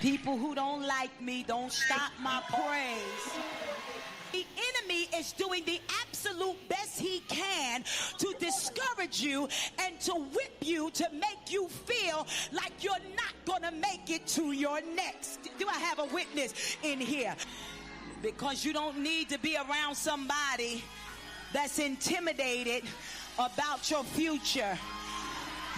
People who don't like me don't stop my praise. The enemy is doing the absolute best he can to discourage you and to whip you to make you feel like you're not gonna make it to your next. Do I have a witness in here? Because you don't need to be around somebody that's intimidated about your future.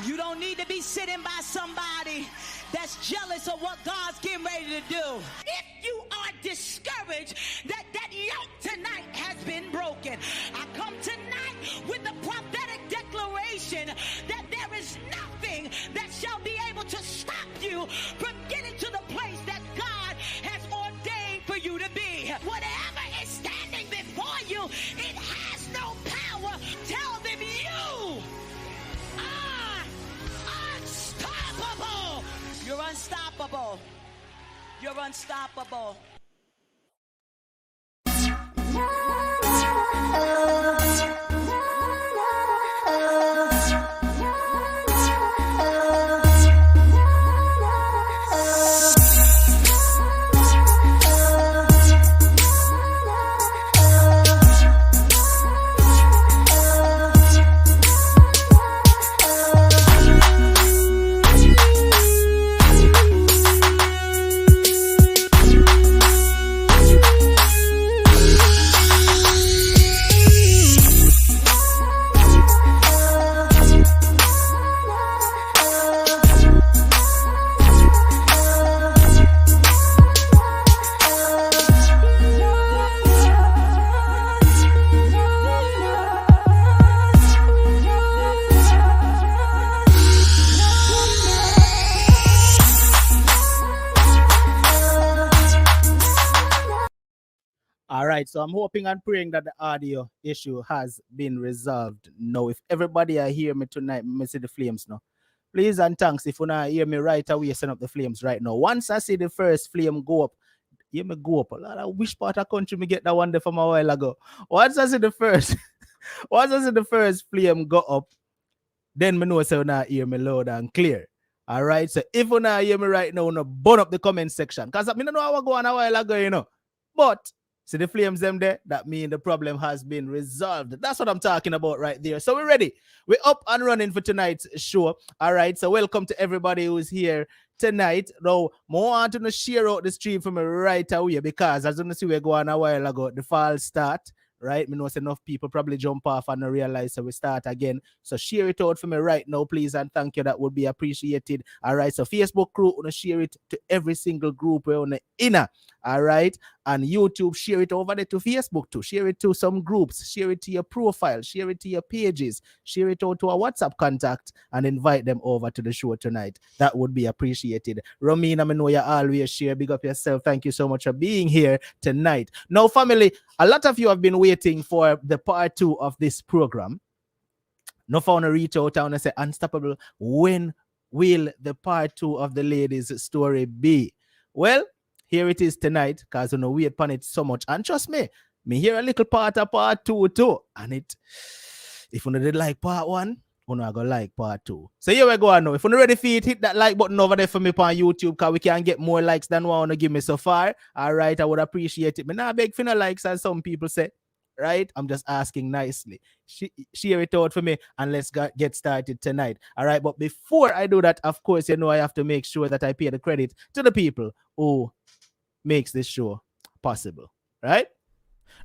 You don't need to be sitting by somebody that's jealous of what God's getting ready to do. If you are discouraged that yoke tonight has been broken, I come tonight with the prophetic declaration that there is nothing that shall be able to stop you from getting to the place that God has ordained for you to be. Whatever is standing before you, it has no power. Tell them you are unstoppable. You're unstoppable. You're unstoppable. All right, so I'm hoping and praying that the audio issue has been resolved. Now, if everybody are hear me tonight, me see the flames now. Please and thanks. If you not hear me right away, send up the flames right now. Once I see the first flame go up, hear me go up. A lot of which part of country me get that one there from a while ago. Once I see the first, once I see the first flame go up, then me know so you not hear me loud and clear. All right, so if you not hear me right now, no burn up the comment section. Because I don't know how I go on a while ago, you know. But see the flames them there? That means the problem has been resolved. That's what I'm talking about right there. So we're ready. We're up and running for tonight's show. All right. So welcome to everybody who's here tonight. Now, more want to share out the stream for me right away because as you see we're going a while ago, the fall start. Right, me know enough people probably jump off and realize so we start again. So share it out for me right now, please, and thank you. That would be appreciated. All right, so Facebook crew, wanna share it to every single group we're on the inner. All right, and YouTube, share it over there to Facebook too. Share it to some groups. Share it to your profile. Share it to your pages. Share it out to a WhatsApp contact and invite them over to the show tonight. That would be appreciated. Romina, I know you always share. Big up yourself. Thank you so much for being here tonight. Now, family, a lot of you have been waiting for the part 2 of this program. No phone reach out and say, Unstoppable, when will the part 2 of the ladies' story be? Well, here it is tonight, because you know we wait upon it so much. And trust me hear a little part of part 2 too. And it, if you did like part 1, you know I go like part 2. So here we go now. If you're ready for it, hit that like button over there for me on YouTube, because we can get more likes than what you want to give me so far. All right, I would appreciate it. But now beg for no likes, as some people say. Right? I'm just asking nicely. Share it out for me and let's get started tonight. All right, but before I do that, of course, you know I have to make sure that I pay the credit to the people who makes this show possible. Right?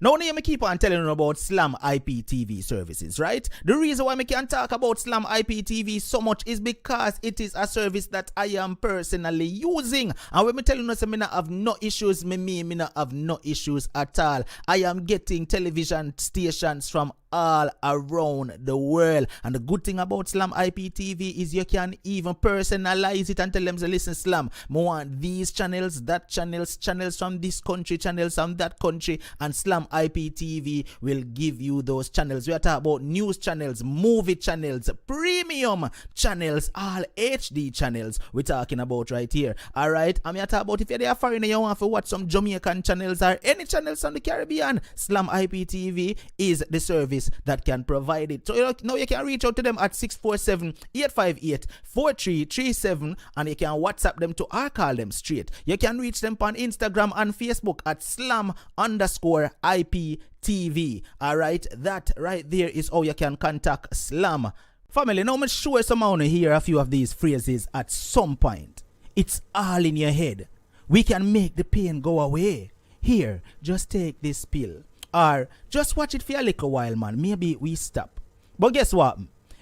Now, I keep on telling you about Slam IPTV services, right? The reason why I can talk about Slam IPTV so much is because it is a service that I am personally using. And when I tell you, I not have no issues, me not have no issues at all. I am getting television stations from all around the world. And the good thing about Slam IPTV is you can even personalize it and tell them to listen, Slam, I want these channels, that channels from this country, channels from that country, and Slam IPTV will give you those channels. We are talking about news channels, movie channels, premium channels, all HD channels we're talking about right here. All right, I'm here talking about if you're there foreign and you want to watch some Jamaican channels or any channels on the Caribbean, Slam IPTV is the service that can provide it. So now you can reach out to them at 647-858-4337 and you can WhatsApp them to or call them straight. You can reach them on Instagram and Facebook at slam_IPTV. Alright, that right there is how you can contact Slam. Family, now I'm sure someone hear a few of these phrases at some point. It's all in your head. We can make the pain go away. Here, just take this pill. Or just watch it for a little while, man. Maybe we stop. But guess what?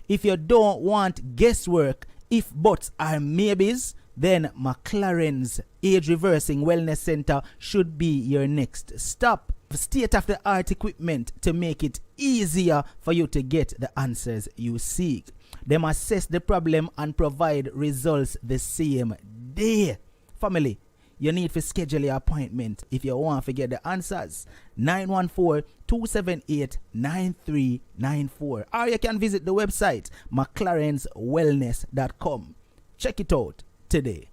If you don't want guesswork, if buts are maybes, then McLaren's Age Reversing Wellness Center should be your next stop. State-of-the-art equipment to make it easier for you to get the answers you seek. Them assess the problem and provide results the same day. Family, you need to schedule your appointment if you want to get the answers. 914-278-9394. Or you can visit the website mclarenswellness.com. Check it out today.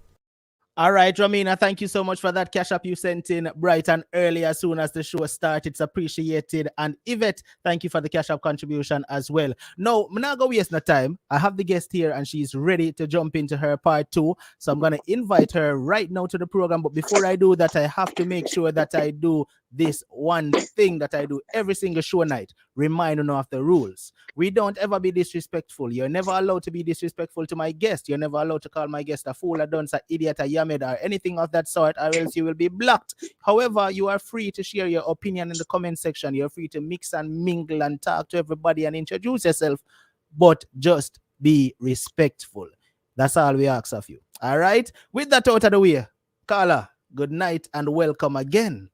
All right, Ramina, thank you so much for that cash app you sent in bright and early as soon as the show started. It's appreciated. And Yvette, thank you for the cash app contribution as well. No, I'm not going to waste no time. I have the guest here and she's ready to jump into her part 2. So I'm going to invite her right now to the program. But before I do that, I have to make sure that I do this one thing that I do every single show night. Remind you of the rules. We don't ever be disrespectful. You're never allowed to be disrespectful to my guest. You're never allowed to call my guest a fool, a dunce, a idiot, a yamed, or anything of that sort, or else you will be blocked. However, you are free to share your opinion in the comment section. You're free to mix and mingle and talk to everybody and introduce yourself, but just be respectful. That's all we ask of you. All right? With that out of the way, Carla, good night and welcome again.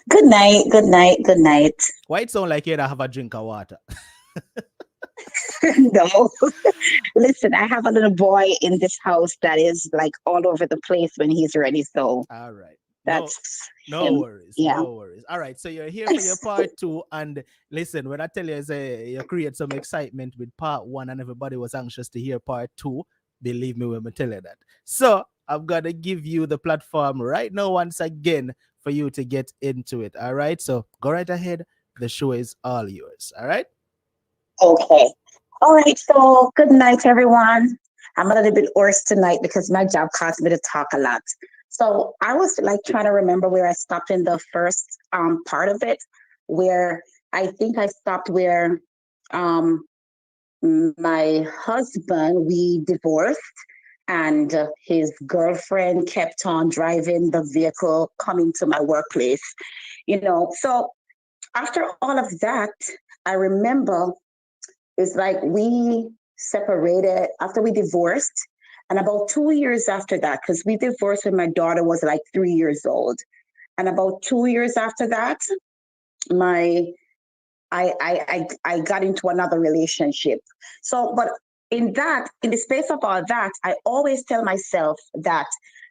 Good night, good night, good night. Why it sound like you don't have a drink of water? No. Listen, I have a little boy in this house that is like all over the place when he's ready. So all right. That's no worries. Yeah. No worries. All right. So you're here for your part 2. And listen, when I tell you you create some excitement with part 1 and everybody was anxious to hear part 2, believe me when I tell you that. So I've got to give you the platform right now once again for you to get into it. All right. So go right ahead. The show is all yours. All right. Okay. All right. So good night, everyone. I'm a little bit hoarse tonight because my job caused me to talk a lot. So I was like trying to remember where I stopped in the first part of it, where I think I stopped where my husband, we divorced, and his girlfriend kept on driving the vehicle coming to my workplace, So after all of that, I remember it's like we separated after we divorced. And about 2 years after that, because we divorced when my daughter was like 3 years old. And about 2 years after that, I got into another relationship. So, but in the space of all that, I always tell myself that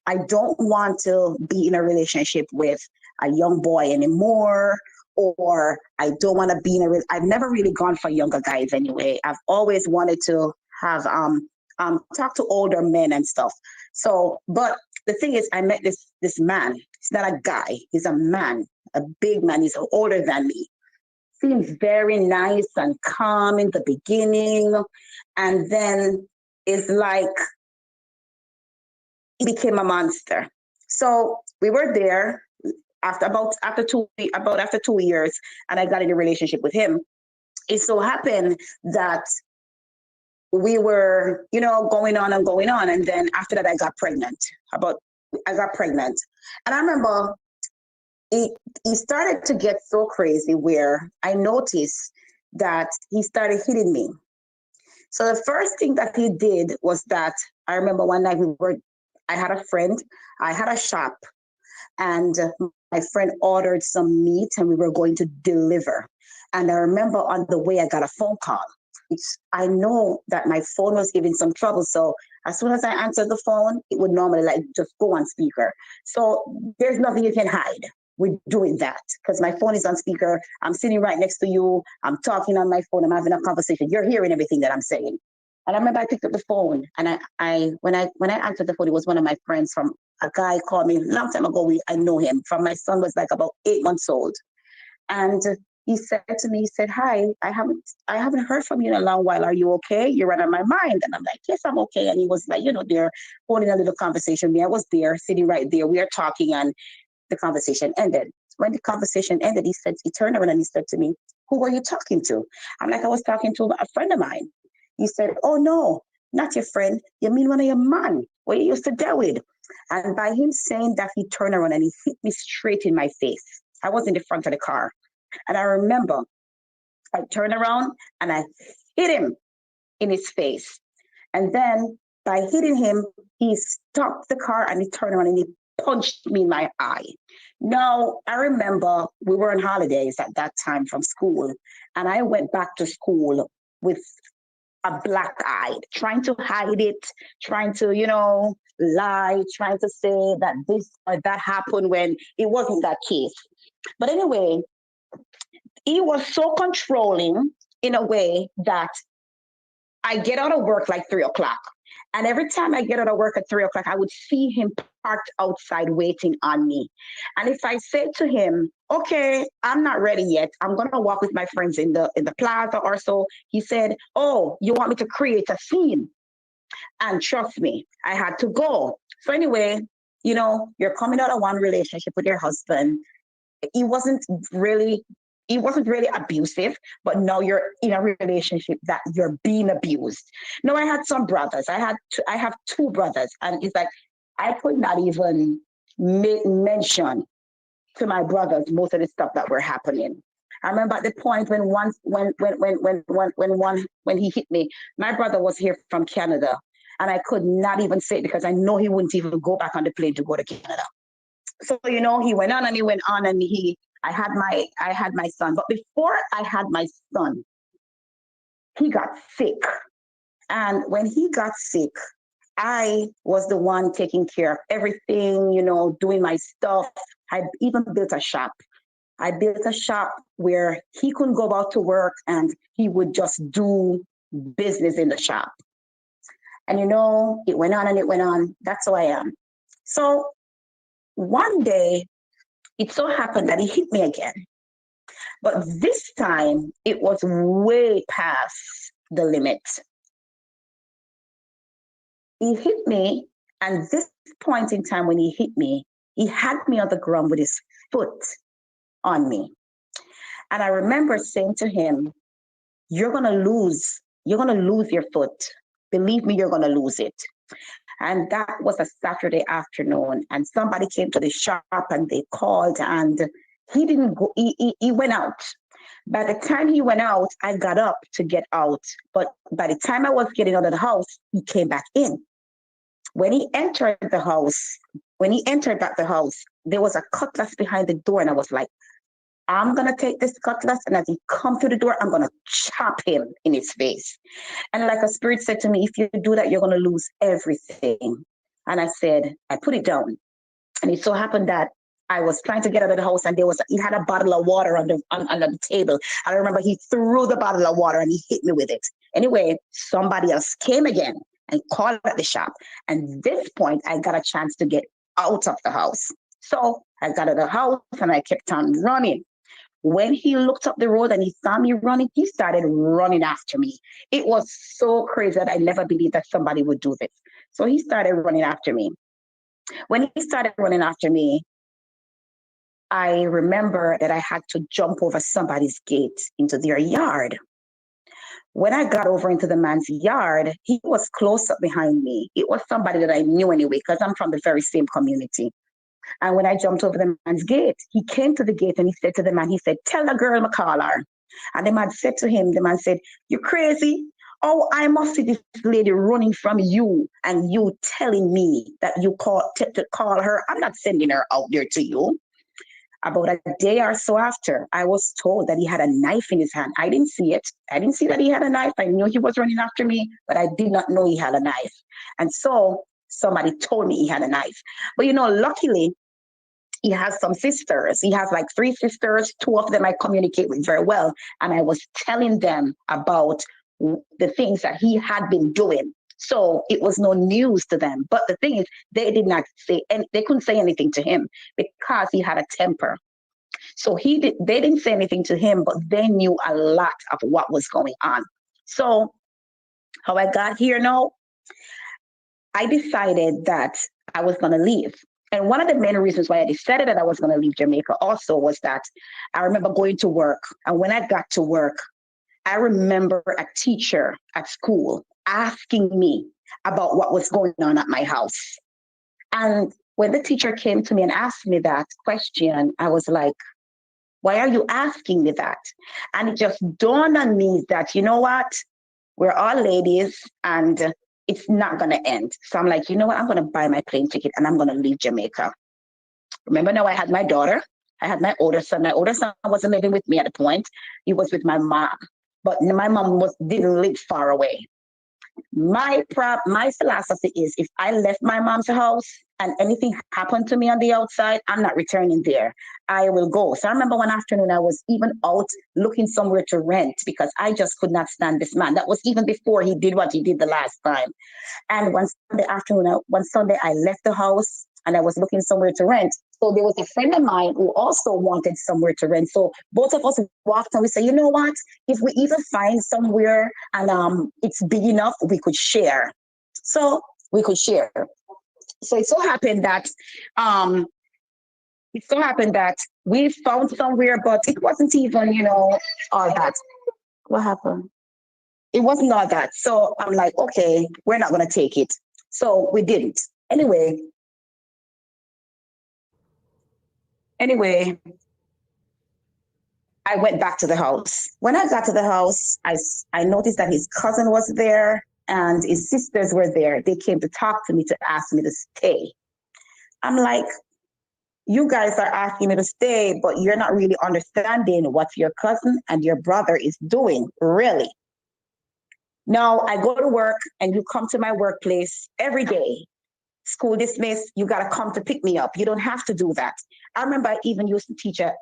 I don't want to be in a relationship with a young boy anymore, or I don't want to be I've never really gone for younger guys anyway. I've always wanted to have talk to older men and stuff. So, but the thing is, I met this man. He's not a guy. He's a man, a big man. He's older than me. Seems very nice and calm in the beginning, and then it's like he became a monster. So we were there after 2 years, and I got in a relationship with him. It so happened that we were, going on, and then after that, I got pregnant. And I remember he started to get so crazy where I noticed that he started hitting me. So the first thing that he did was that I remember one night I had a friend, I had a shop, and my friend ordered some meat and we were going to deliver. And I remember on the way I got a phone call. I know that my phone was giving some trouble. So as soon as I answered the phone, it would normally just go on speaker. So there's nothing you can hide. with doing that, because my phone is on speaker. I'm sitting right next to you. I'm talking on my phone. I'm having a conversation. You're hearing everything that I'm saying. And I remember I picked up the phone, and when I answered the phone, it was one of my friends from a guy called me a long time ago. I know him from my son was like about 8 months old, and he said to me, he said, "Hi, I haven't heard from you in a long while. Are you okay? You're right on my mind." And I'm like, "Yes, I'm okay." And he was like, they're holding a little conversation. Me, I was there, sitting right there. We are talking, and the conversation ended. When the conversation ended, he turned around and he said to me, "Who were you talking to?" I'm like, "I was talking to a friend of mine." He said, "Oh no, not your friend. You mean one of your man where you used to deal with?" And by him saying that, he turned around and he hit me straight in my face. I was in the front of the car. And I remember I turned around and I hit him in his face. And then by hitting him, he stopped the car and he turned around and he punched me in my eye. Now, I remember we were on holidays at that time from school, and I went back to school with a black eye, trying to hide it, trying to, lie, trying to say that this or that happened when it wasn't that case. But anyway, he was so controlling in a way that I get out of work like 3 o'clock. And every time I get out of work at 3 o'clock, I would see him parked outside waiting on me. And if I said to him, "Okay, I'm not ready yet. I'm going to walk with my friends in the plaza or so," he said, "Oh, you want me to create a scene?" And trust me, I had to go. So anyway, you're coming out of one relationship with your husband. He wasn't really abusive, but now you're in a relationship that you're being abused. Now, I had some brothers. I have 2 brothers, and it's like I could not even mention to my brothers most of the stuff that were happening. I remember at the point when he hit me, my brother was here from Canada, and I could not even say it because I know he wouldn't even go back on the plane to go to Canada. So he went on and he went on, and I had my son. But before I had my son, he got sick. And when he got sick, I was the one taking care of everything, doing my stuff. I even built a shop. I built a shop where he couldn't go out to work and he would just do business in the shop. And it went on and it went on. That's who I am. So one day, it so happened that he hit me again. But this time, it was way past the limit. He hit me, and this point in time when he hit me, he had me on the ground with his foot on me. And I remember saying to him, "You're going to lose your foot. Believe me, you're going to lose it." And that was a Saturday afternoon, and somebody came to the shop and they called, and he didn't go, he went out. By the time he went out, I got up to get out. But by the time I was getting out of the house, he came back in. When he entered back the house, there was a cutlass behind the door, and I was like, "I'm going to take this cutlass, and as he comes through the door, I'm going to chop him in his face." And like a spirit said to me, "If you do that, you're going to lose everything." And I said, I put it down. And it so happened that I was trying to get out of the house, and he had a bottle of water under the table. I remember he threw the bottle of water and he hit me with it. Anyway, somebody else came again and called at the shop. And this point, I got a chance to get out of the house. So I got out of the house and I kept on running. When he looked up the road and he saw me running, he started running after me. It was so crazy that I never believed that somebody would do this. So he started running after me. When he started running after me, I remember that I had to jump over somebody's gate into their yard. When I got over into the man's yard, he was close up behind me. It was somebody that I knew anyway, because I'm from the very same community. And when I jumped over the man's gate, he came to the gate and he said to the man, he said, "Tell the girl I call her." And the man said to him, the man said, "You crazy? Oh, I must see this lady running from you and you telling me that you to call her. I'm not sending her out there to you." About a day or so after, I was told that he had a knife in his hand. I didn't see it. I didn't see that he had a knife. I knew he was running after me, but I did not know he had a knife. And so somebody told me he had a knife. But luckily, he has some sisters. He has like 3 sisters. 2 of them I communicate with very well. And I was telling them about the things that he had been doing. So it was no news to them. But the thing is, they did not say, and they couldn't say anything to him because he had a temper. So they didn't say anything to him, but they knew a lot of what was going on. So how I got here now, I decided that I was going to leave. And one of the main reasons why I decided that I was going to leave Jamaica also was that I remember going to work. And when I got to work, I remember a teacher at school asking me about what was going on at my house. And when the teacher came to me and asked me that question, I was like, why are you asking me that? And it just dawned on me that, you know what? We're all ladies and it's not going to end. So I'm like, you know what? I'm going to buy my plane ticket and I'm going to leave Jamaica. Remember now I had my daughter. I had my older son. My older son wasn't living with me at the point. He was with my mom. But my mom didn't live far away. My philosophy is if I left my mom's house and anything happened to me on the outside, I'm not returning there. I will go. So I remember one afternoon I was even out looking somewhere to rent because I just could not stand this man. That was even before he did what he did the last time. And one Sunday I left the house and I was looking somewhere to rent. So there was a friend of mine who also wanted somewhere to rent. So both of us walked and we said, you know what? If we even find somewhere and it's big enough, we could share. So we could share. So it so happened that we found somewhere, but it wasn't even, all that. What happened? It wasn't all that. So I'm like, okay, we're not going to take it. So we didn't. Anyway, I went back to the house. When I got to the house, I noticed that his cousin was there and his sisters were there. They came to talk to me to ask me to stay. I'm like, you guys are asking me to stay, but you're not really understanding what your cousin and your brother is doing, really. Now I go to work and you come to my workplace every day. School dismissed, you got to come to pick me up. You don't have to do that. I remember I used to teach a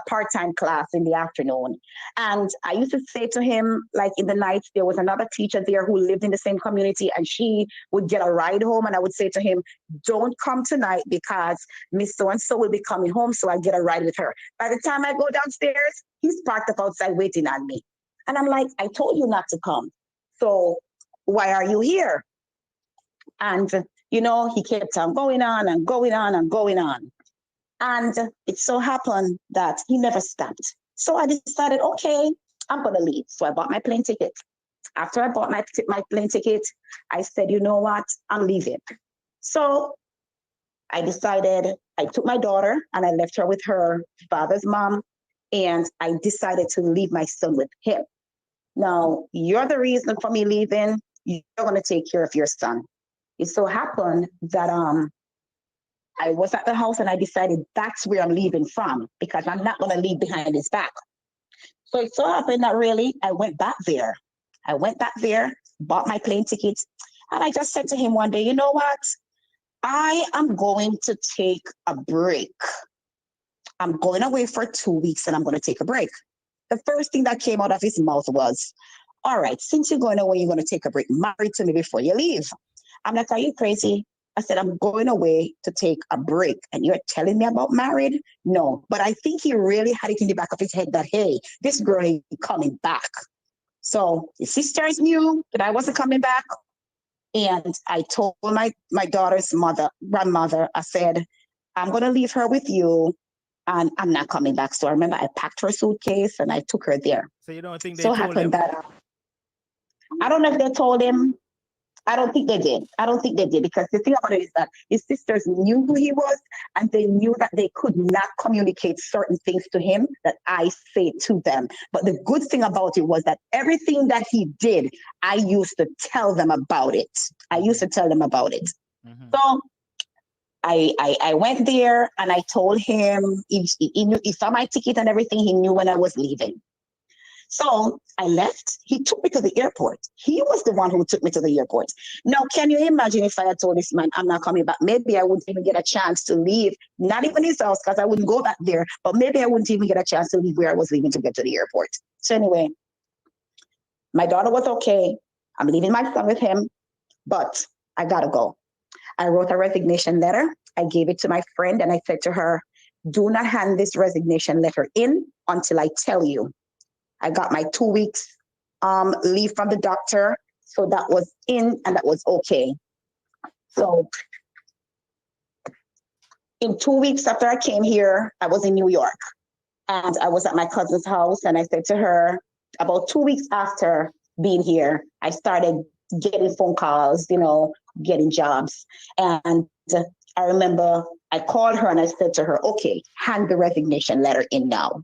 part-time class in the afternoon. And I used to say to him, like in the night, there was another teacher there who lived in the same community and she would get a ride home. And I would say to him, don't come tonight because Miss So-and-so will be coming home. So I get a ride with her. By the time I go downstairs, he's parked up outside waiting on me. And I'm like, I told you not to come. So why are you here? And he kept on going on and going on and going on. And it so happened that he never stopped. So I decided, okay, I'm going to leave. So I bought my plane ticket. After I bought my plane ticket, I said, you know what? I'm leaving. So I decided, I took my daughter and I left her with her father's mom. And I decided to leave my son with him. Now, you're the reason for me leaving. You're going to take care of your son. It so happened that I was at the house and I decided that's where I'm leaving from because I'm not going to leave behind his back. So it so happened that really I went back there. Bought my plane ticket, and I just said to him one day, you know what? I am going to take a break. I'm going away for 2 weeks and I'm going to take a break. The first thing that came out of his mouth was, all right, since you're going away, you're going to take a break. Marry to me before you leave. I'm like, are you crazy? I said, I'm going away to take a break. And you're telling me about married? No. But I think he really had it in the back of his head that, hey, this girl ain't coming back. So his sisters knew that I wasn't coming back. And I told my daughter's grandmother, I said, I'm going to leave her with you and I'm not coming back. So I remember I packed her suitcase and I took her there. So you don't think they told him? I don't know if they told him. I don't think they did. Because the thing about it is that his sisters knew who he was and they knew that they could not communicate certain things to him that I say to them. But the good thing about it was that everything that he did, I used to tell them about it. Mm-hmm. So I went there and I told him, he saw my ticket and everything. He knew when I was leaving. So I left. He took me to the airport. He was the one who took me to the airport. Now, can you imagine if I had told this man, I'm not coming back? Maybe I wouldn't even get a chance to leave, not even his house, because I wouldn't go back there, but maybe I wouldn't even get a chance to leave where I was leaving to get to the airport. So anyway, my daughter was okay. I'm leaving my son with him, but I gotta go. I wrote a resignation letter. I gave it to my friend and I said to her, do not hand this resignation letter in until I tell you. I got my 2 weeks leave from the doctor. So that was in and that was okay. So in 2 weeks after I came here, I was in New York and I was at my cousin's house and I said to her, about 2 weeks after being here, I started getting phone calls, getting jobs. And I remember I called her and I said to her, okay, hand the resignation letter in now.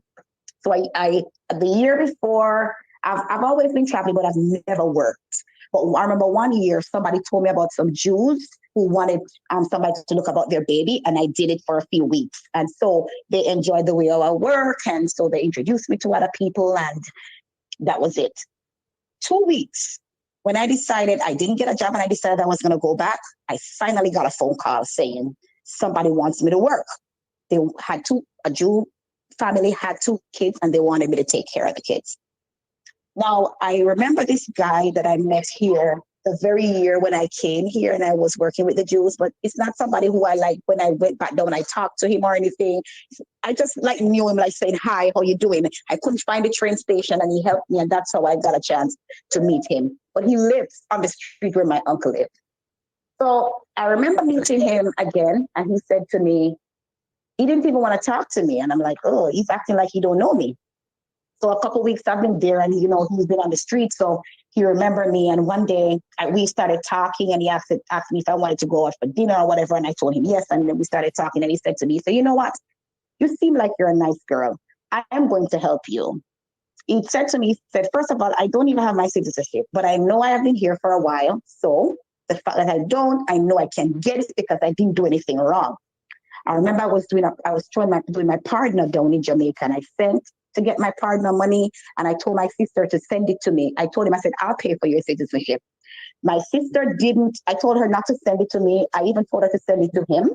So I the year before, I've always been traveling, but I've never worked. But I remember one year somebody told me about some Jews who wanted somebody to look about their baby, and I did it for a few weeks. And so they enjoyed the way I work, and so they introduced me to other people, and that was it. 2 weeks. When I decided I didn't get a job and I decided I was going to go back, I finally got a phone call saying somebody wants me to work. They had a Jew family had 2 kids and they wanted me to take care of the kids. Now, I remember this guy that I met here the very year when I came here and I was working with the Jews, but it's not somebody who I like when I went back down, I talked to him or anything. I just knew him, like saying, hi, how you doing? I couldn't find the train station and he helped me and that's how I got a chance to meet him. But he lives on the street where my uncle lived. So I remember meeting him again and he said to me, he didn't even want to talk to me. And I'm like, oh, he's acting like he don't know me. So a couple of weeks I've been there and, he's been on the street. So he remembered me. And one day we started talking and he asked me if I wanted to go out for dinner or whatever. And I told him yes. And then we started talking and he said to me, so you know what? You seem like you're a nice girl. I am going to help you. He said to me, first of all, I don't even have my citizenship, but I know I have been here for a while. So the fact that I don't, I know I can get it because I didn't do anything wrong. I remember I was doing my partner down in Jamaica and I sent to get my partner money and I told my sister to send it to me. I told him, I said, I'll pay for your citizenship. My sister didn't, I told her not to send it to me. I even told her to send it to him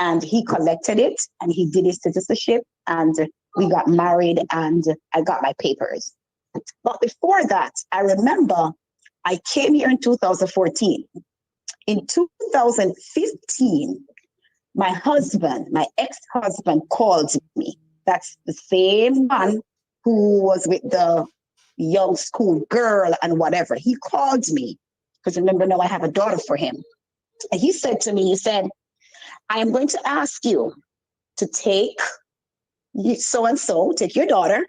and he collected it and he did his citizenship and we got married and I got my papers. But before that, I remember I came here in 2014. In 2015, my ex-husband called me. That's the same one who was with the young school girl and whatever. He called me because remember now I have a daughter for him. And he said to me, I am going to ask you to take so-and-so, take your daughter,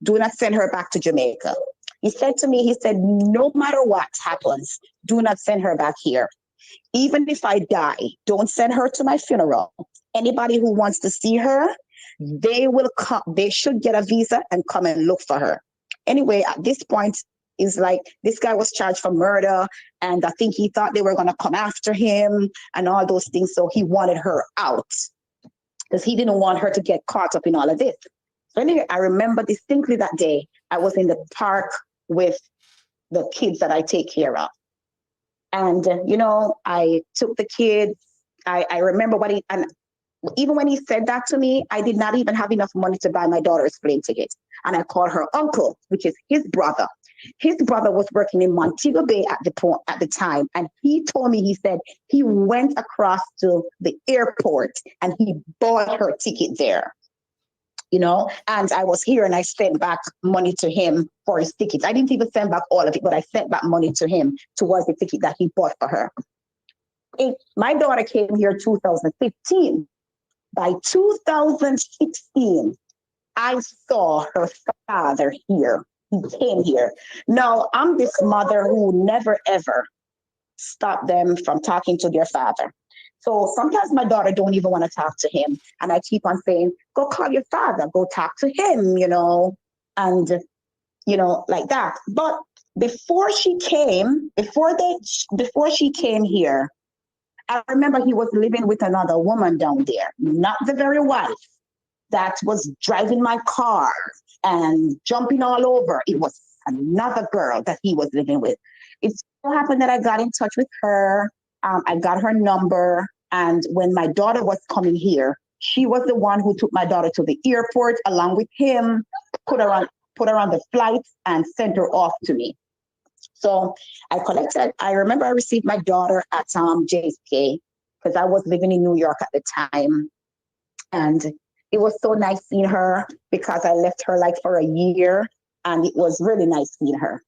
do not send her back to Jamaica. He said to me, no matter what happens, do not send her back here. Even if I die, don't send her to my funeral. Anybody who wants to see her, they will come. They should get a visa and come and look for her. Anyway, at this point, is like this guy was charged for murder, and I think he thought they were going to come after him and all those things. So he wanted her out because he didn't want her to get caught up in all of this. So anyway, I remember distinctly that day, I was in the park with the kids that I take care of. And, I took the kids. I remember and even when he said that to me, I did not even have enough money to buy my daughter's plane ticket. And I called her uncle, which is his brother. His brother was working in Montego Bay at the time. And he told me, he said he went across to the airport and he bought her ticket there. And I was here and I sent back money to him for his tickets. I didn't even send back all of it, but I sent back money to him towards the ticket that he bought for her. My daughter came here 2015. By 2016, I saw her father here. He came here. Now, I'm this mother who never, ever stopped them from talking to their father. So sometimes my daughter don't even want to talk to him. And I keep on saying, go call your father, go talk to him, and, like that. But before she came here, I remember he was living with another woman down there, not the very wife. that was driving my car and jumping all over. It was another girl that he was living with. It so happened that I got in touch with her. I got her number. And when my daughter was coming here, she was the one who took my daughter to the airport along with him, put her on the flight and sent her off to me. So I remember I received my daughter at JSK because I was living in New York at the time. And it was so nice seeing her because I left her like for a year, and it was really nice seeing her.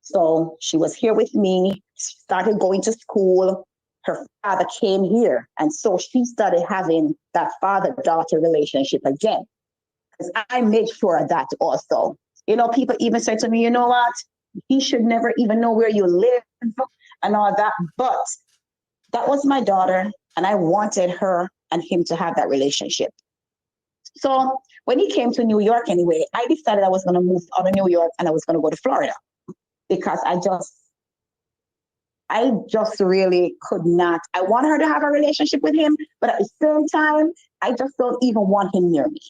So she was here with me, started going to school. Her father came here. And so she started having that father-daughter relationship again. Because I made sure of that also. You know, people even said to me, you know what? He should never even know where you live and all that. But that was my daughter, and I wanted her and him to have that relationship. So when he came to New York anyway, I decided I was going to move out of New York and I was going to go to Florida because I just really could not. I want her to have a relationship with him, but at the same time, I just don't even want him near me.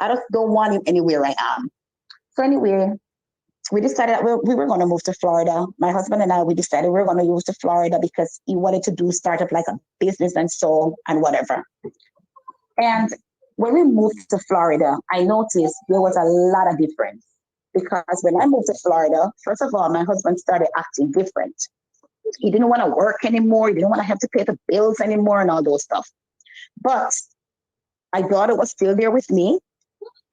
I just don't want him anywhere I am. So anyway, we decided that we were going to move to Florida. My husband and I, we decided we were going to move to Florida because he wanted to start up like a business and whatever. And when we moved to Florida, I noticed there was a lot of difference because when I moved to Florida, first of all, my husband started acting different. He didn't want to work anymore. He didn't want to have to pay the bills anymore and all those stuff. But my daughter was still there with me.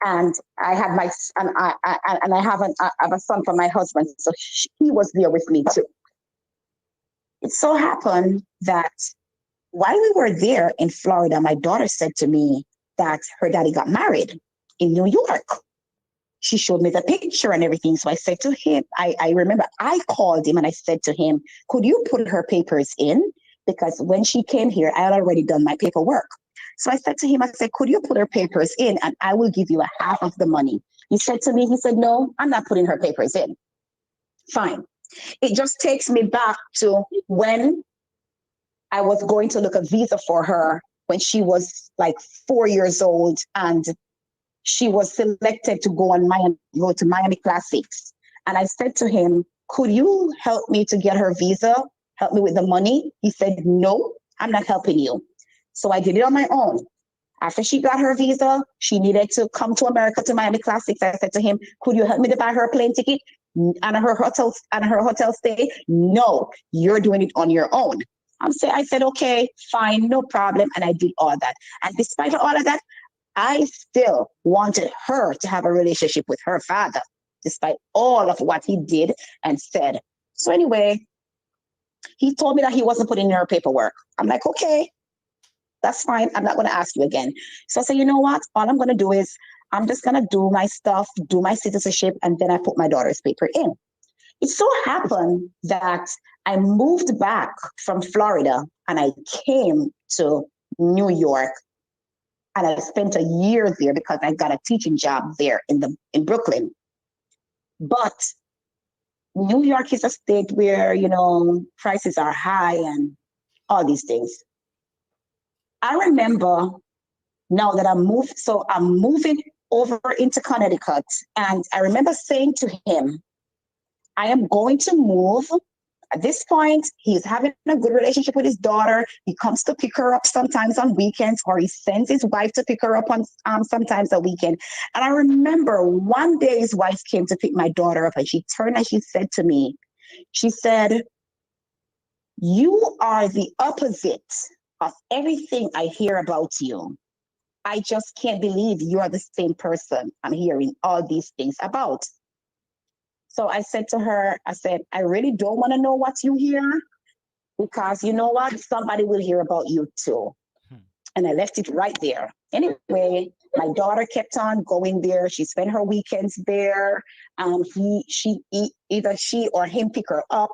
And I had I have a son from my husband, so he was there with me too. It so happened that while we were there in Florida, my daughter said to me that her daddy got married in New York. She showed me the picture and everything. So I said to him, I remember I called him and I said to him, could you put her papers in? Because when she came here, I had already done my paperwork. So I said to him, I said, could you put her papers in and I will give you a half of the money? He said to me, he said, no, I'm not putting her papers in. Fine. It just takes me back to when I was going to look a visa for her when she was like 4 years old and she was selected to go to Miami Classics. And I said to him, could you help me to get her visa? Help me with the money? He said, no, I'm not helping you. So I did it on my own. After she got her visa, she needed to come to America to Miami Classics. I said to him, could you help me to buy her a plane ticket and her hotel stay? No, you're doing it on your own. I said, okay, fine, no problem. And I did all that. And despite all of that, I still wanted her to have a relationship with her father, despite all of what he did and said. So anyway, he told me that he wasn't putting in her paperwork. I'm like, okay, that's fine. I'm not going to ask you again. So I said, you know what? All I'm going to do is I'm just going to do my stuff, do my citizenship, and then I put my daughter's paper in. It so happened that I moved back from Florida and I came to New York. And I spent a year there because I got a teaching job there in Brooklyn. But New York is a state where, prices are high and all these things. I remember now that I'm moving over into Connecticut. And I remember saying to him, I am going to move. At this point, he's having a good relationship with his daughter. He comes to pick her up sometimes on weekends, or he sends his wife to pick her up on sometimes a weekend. And I remember one day his wife came to pick my daughter up, and she turned and she said to me, she said, you are the opposite of everything I hear about you. I just can't believe you are the same person I'm hearing all these things about. So I said to her, I really don't want to know what you hear because you know what? Somebody will hear about you too. And I left it right there. Anyway, my daughter kept on going there. She spent her weekends there. Either she or him pick her up.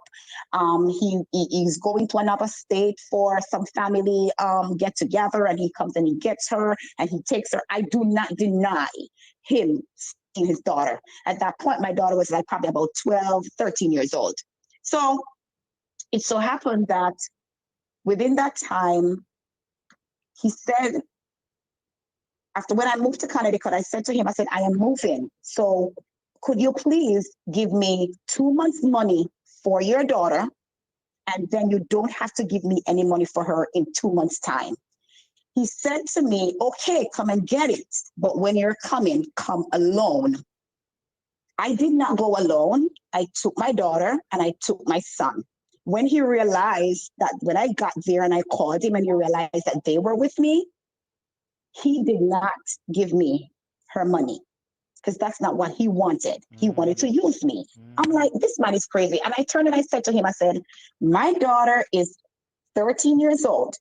He's going to another state for some family get together, and he comes and he gets her and he takes her. I do not deny him seeing his daughter. At that point, my daughter was like probably about 12, 13 years old. So it so happened that within that time, he said, after when I moved to Connecticut, I said to him, I said, I am moving. So could you please give me 2 months money for your daughter? And then you don't have to give me any money for her in 2 months' time. He said to me, okay, come and get it. But when you're coming, come alone. I did not go alone. I took my daughter and I took my son. When he realized that when I got there and I called him and he realized that they were with me, he did not give me her money because that's not what he wanted. He wanted to use me. I'm like, this man is crazy. And I turned and I said to him, I said, my daughter is 13 years old.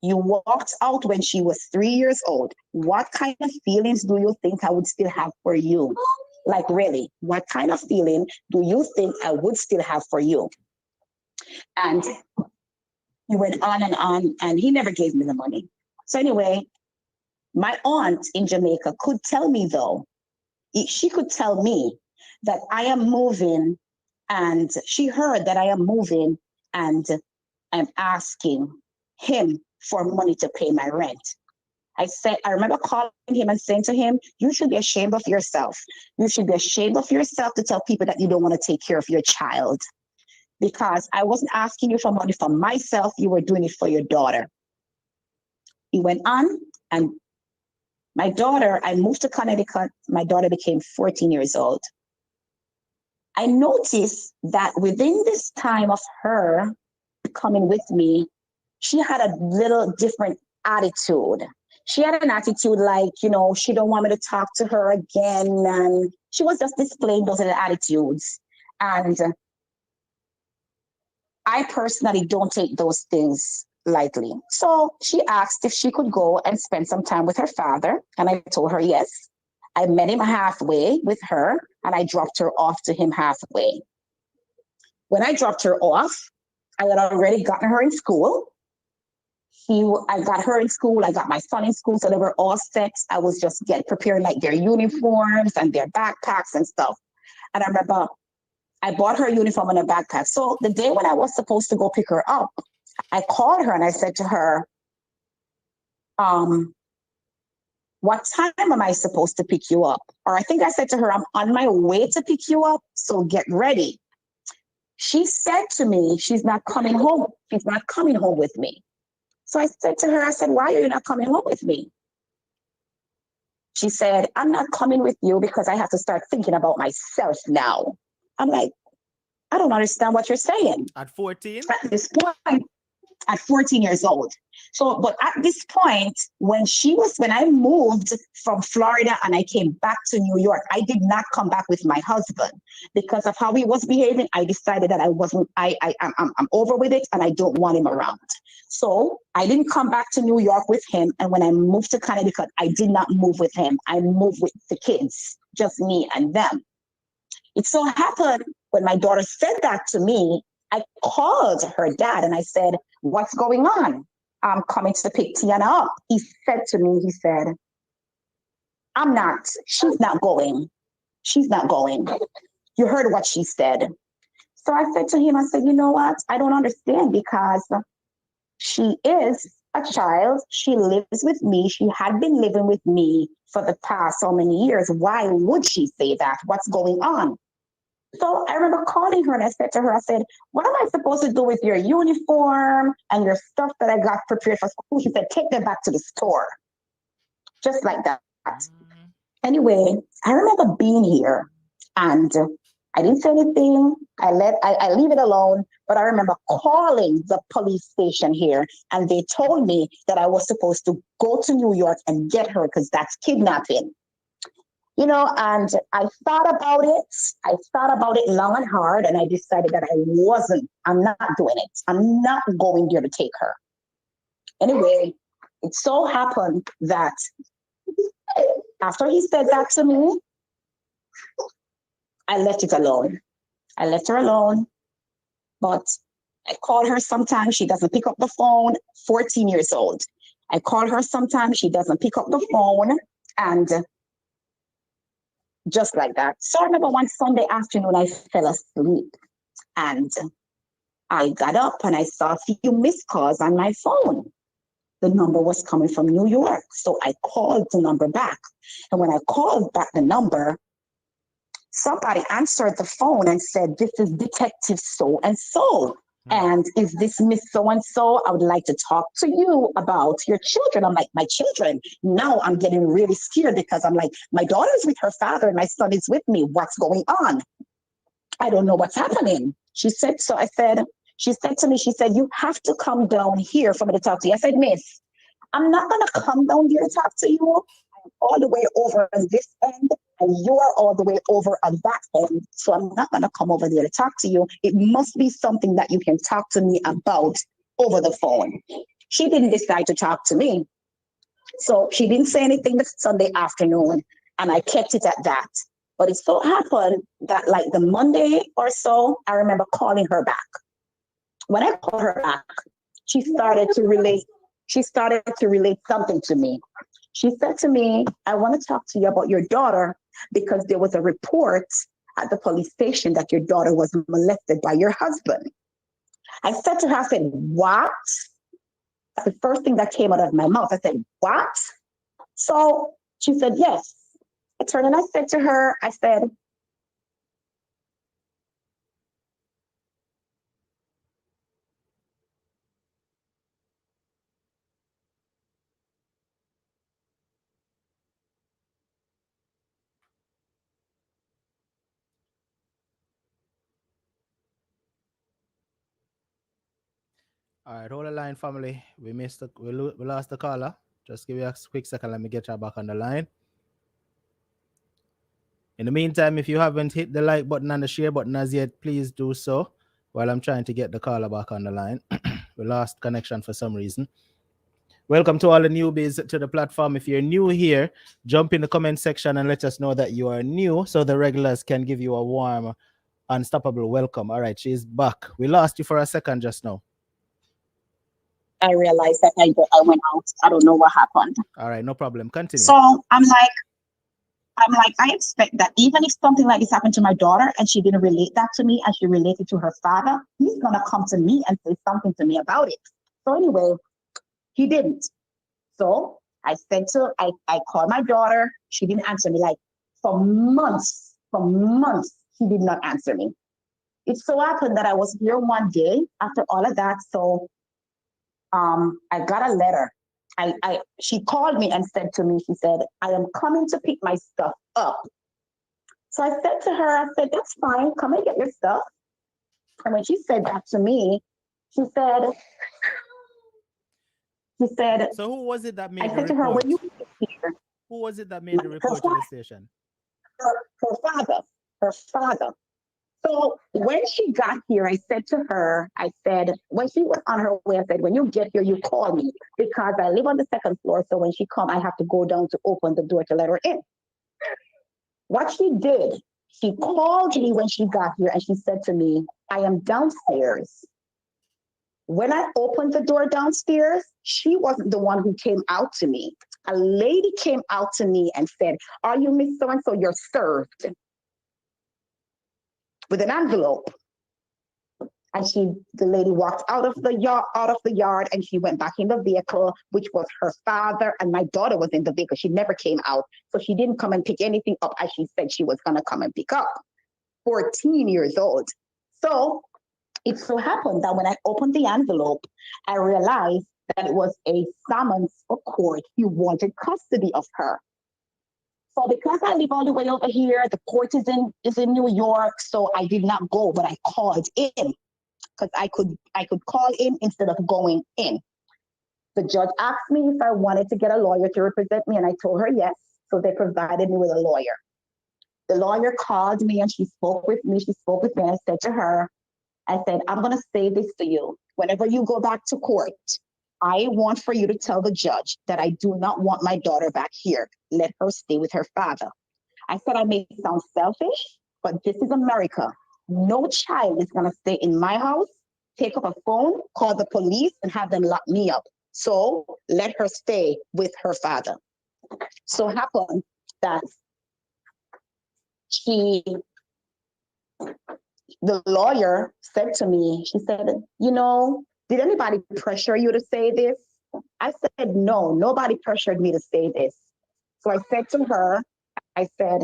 You walked out when she was 3 years old. What kind of feelings do you think I would still have for you? Like, really, what kind of feeling do you think I would still have for you? And he went on, and he never gave me the money. So anyway, my aunt in Jamaica could tell me, though, she could tell me that I am moving, and she heard that I am moving, and I'm asking him for money to pay my rent. I remember calling him and saying to him, you should be ashamed of yourself. You should be ashamed of yourself to tell people that you don't want to take care of your child. Because I wasn't asking you for money for myself, you were doing it for your daughter. He went on, and my daughter, I moved to Connecticut, my daughter became 14 years old. I noticed that within this time of her coming with me, she had a little different attitude. She had an attitude like, you know, she don't want me to talk to her again. And she was just displaying those little attitudes. And I personally don't take those things lightly. So she asked if she could go and spend some time with her father. And I told her yes. I met him halfway with her and I dropped her off to him halfway. When I dropped her off, I had already gotten her in school. I got her in school, I got my son in school, so they were all set. I was just preparing like their uniforms and their backpacks and stuff. And I remember I bought her uniform and a backpack. So the day when I was supposed to go pick her up, I called her and I said to her, what time am I supposed to pick you up? Or I think I said to her, I'm on my way to pick you up, so get ready. She said to me, she's not coming home. She's not coming home with me. So I said to her, I said, why are you not coming home with me? She said, I'm not coming with you because I have to start thinking about myself now. I'm like, I don't understand what you're saying. At 14? At this point, at 14 years old. So, but at this point, when I moved from Florida and I came back to New York, I did not come back with my husband because of how he was behaving. I decided that I'm over with it and I don't want him around. So I didn't come back to New York with him. And when I moved to Connecticut, I did not move with him. I moved with the kids, just me and them. It so happened when my daughter said that to me, I called her dad and I said, what's going on? I'm coming to pick Tiana up. He said to me, he said, she's not going. She's not going. You heard what she said. So I said to him, I said, you know what? I don't understand because she is a child. She lives with me. She had been living with me for the past so many years. Why would she say that? What's going on? So I remember calling her and I said to her, I said, what am I supposed to do with your uniform and your stuff that I got prepared for school? She said, take them back to the store. Just like that. Anyway, I remember being here and I didn't say anything. I leave it alone, but I remember calling the police station here and they told me that I was supposed to go to New York and get her because that's kidnapping. You know, and I thought about it. I thought about it long and hard, and I decided that I'm not doing it. I'm not going there to take her. Anyway, it so happened that after he said that to me, I left it alone. I left her alone, but I call her sometimes. She doesn't pick up the phone, 14 years old. I call her sometimes. She doesn't pick up the phone, and just like that. So I remember one Sunday afternoon, I fell asleep and I got up and I saw a few missed calls on my phone. the number was coming from New York. So I called the number back. And when I called back the number, somebody answered the phone and said, "This is Detective so and so. And is this Miss so and so? I would like to talk to you about your children." I'm like, "My children?" Now I'm getting really scared because I'm like, my daughter's with her father and my son is with me. What's going on? I don't know what's happening. She said, she said to me, she said, "You have to come down here for me to talk to you." I said, "Miss, I'm not going to come down here to talk to you. I'm all the way over on this end, and you are all the way over on that end. So I'm not going to come over there to talk to you. It must be something that you can talk to me about over the phone." She didn't decide to talk to me. So she didn't say anything the Sunday afternoon, and I kept it at that. But it so happened that like the Monday or so, I remember calling her back. When I called her back, she started to relate something to me. She said to me, "I want to talk to you about your daughter because there was a report at the police station that your daughter was molested by your husband." I said to her, I said, "What?" That's the first thing that came out of my mouth. I said, "What?" So she said, "Yes." I turned and I said to her, I said, All right, hold the line, family. We lost the caller. Just give you a quick second. Let me get her back on the line. In the meantime, if you haven't hit the like button and the share button as yet, please do so while I'm trying to get the caller back on the line. We lost connection for some reason. Welcome to all the newbies to the platform. If you're new here, jump in the comment section and let us know that you are new so the regulars can give you a warm, unstoppable welcome. All right, she's back. We lost you for a second just now. I realized that I went out. I don't know what happened. All right, no problem. Continue. So I'm like, I expect that even if something like this happened to my daughter and she didn't relate that to me and she related to her father, he's gonna come to me and say something to me about it. So anyway, he didn't. So I called my daughter. She didn't answer me. Like for months, she did not answer me. It so happened that I was here one day after all of that. So I got a letter. She called me and said to me, she said, "I am coming to pick my stuff up." So I said to her, I said, "That's fine. Come and get your stuff." And when she said that to me, she said, So who was it that made I the said to her, report? "When you get here," Who was it that made the report to the station? her father. So when she got here, I said to her, I said, when she was on her way, I said, "When you get here, you call me because I live on the second floor. So when she come, I have to go down to open the door to let her in." What she did, she called me when she got here and she said to me, "I am downstairs." When I opened the door downstairs, she wasn't the one who came out to me. A lady came out to me and said, "Are you Miss So-and-so? You're served," with an envelope. And the lady walked out of the yard and she went back in the vehicle, which was her father, and my daughter was in the vehicle. She never came out. So she didn't come and pick anything up as she said she was gonna come and pick up. 14 years old. So it so happened that when I opened the envelope, I realized that it was a summons for court. He wanted custody of her. So because I live all the way over here, the court is in New York, so I did not go, but I called in because I could call in instead of going in. The judge asked me if I wanted to get a lawyer to represent me, and I told her yes. So they provided me with a lawyer. The lawyer called me and she spoke with me. And I said to her, I said, "I'm going to say this to you. Whenever you go back to court, I want for you to tell the judge that I do not want my daughter back here. Let her stay with her father." I said, I may sound selfish, but this is America. No child is going to stay in my house, take up a phone, call the police, and have them lock me up. So let her stay with her father. So happened that the lawyer said to me, she said, "Did anybody pressure you to say this?" I said, no, nobody pressured me to say this. So I said to her, I said,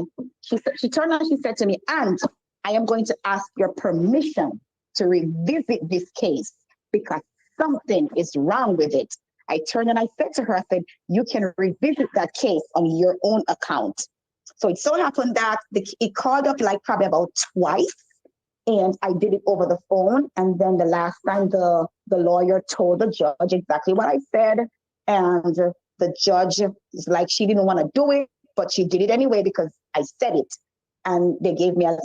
she turned around, she said to me, and I am going to ask your permission to revisit this case because something is wrong with it. I turned and I said to her, I said, you can revisit that case on your own account. So it so happened that it called up like probably about twice, and I did it over the phone. And then the last time the lawyer told the judge exactly what I said. And the judge is like, she didn't want to do it, but she did it anyway because I said it. And they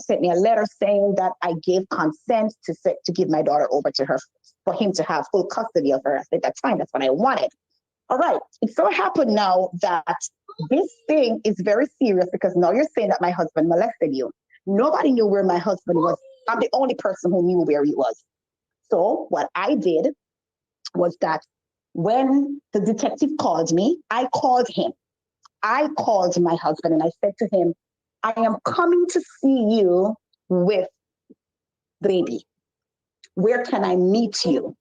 sent me a letter saying that I gave consent to give my daughter over to her for him to have full custody of her. I said, that's fine, that's what I wanted. All right, it so happened now that this thing is very serious because now you're saying that my husband molested you. Nobody knew where my husband was. I'm the only person who knew where he was. So what I did was that when the detective called me, I called him. I called my husband and I said to him, I am coming to see you with baby. Where can I meet you?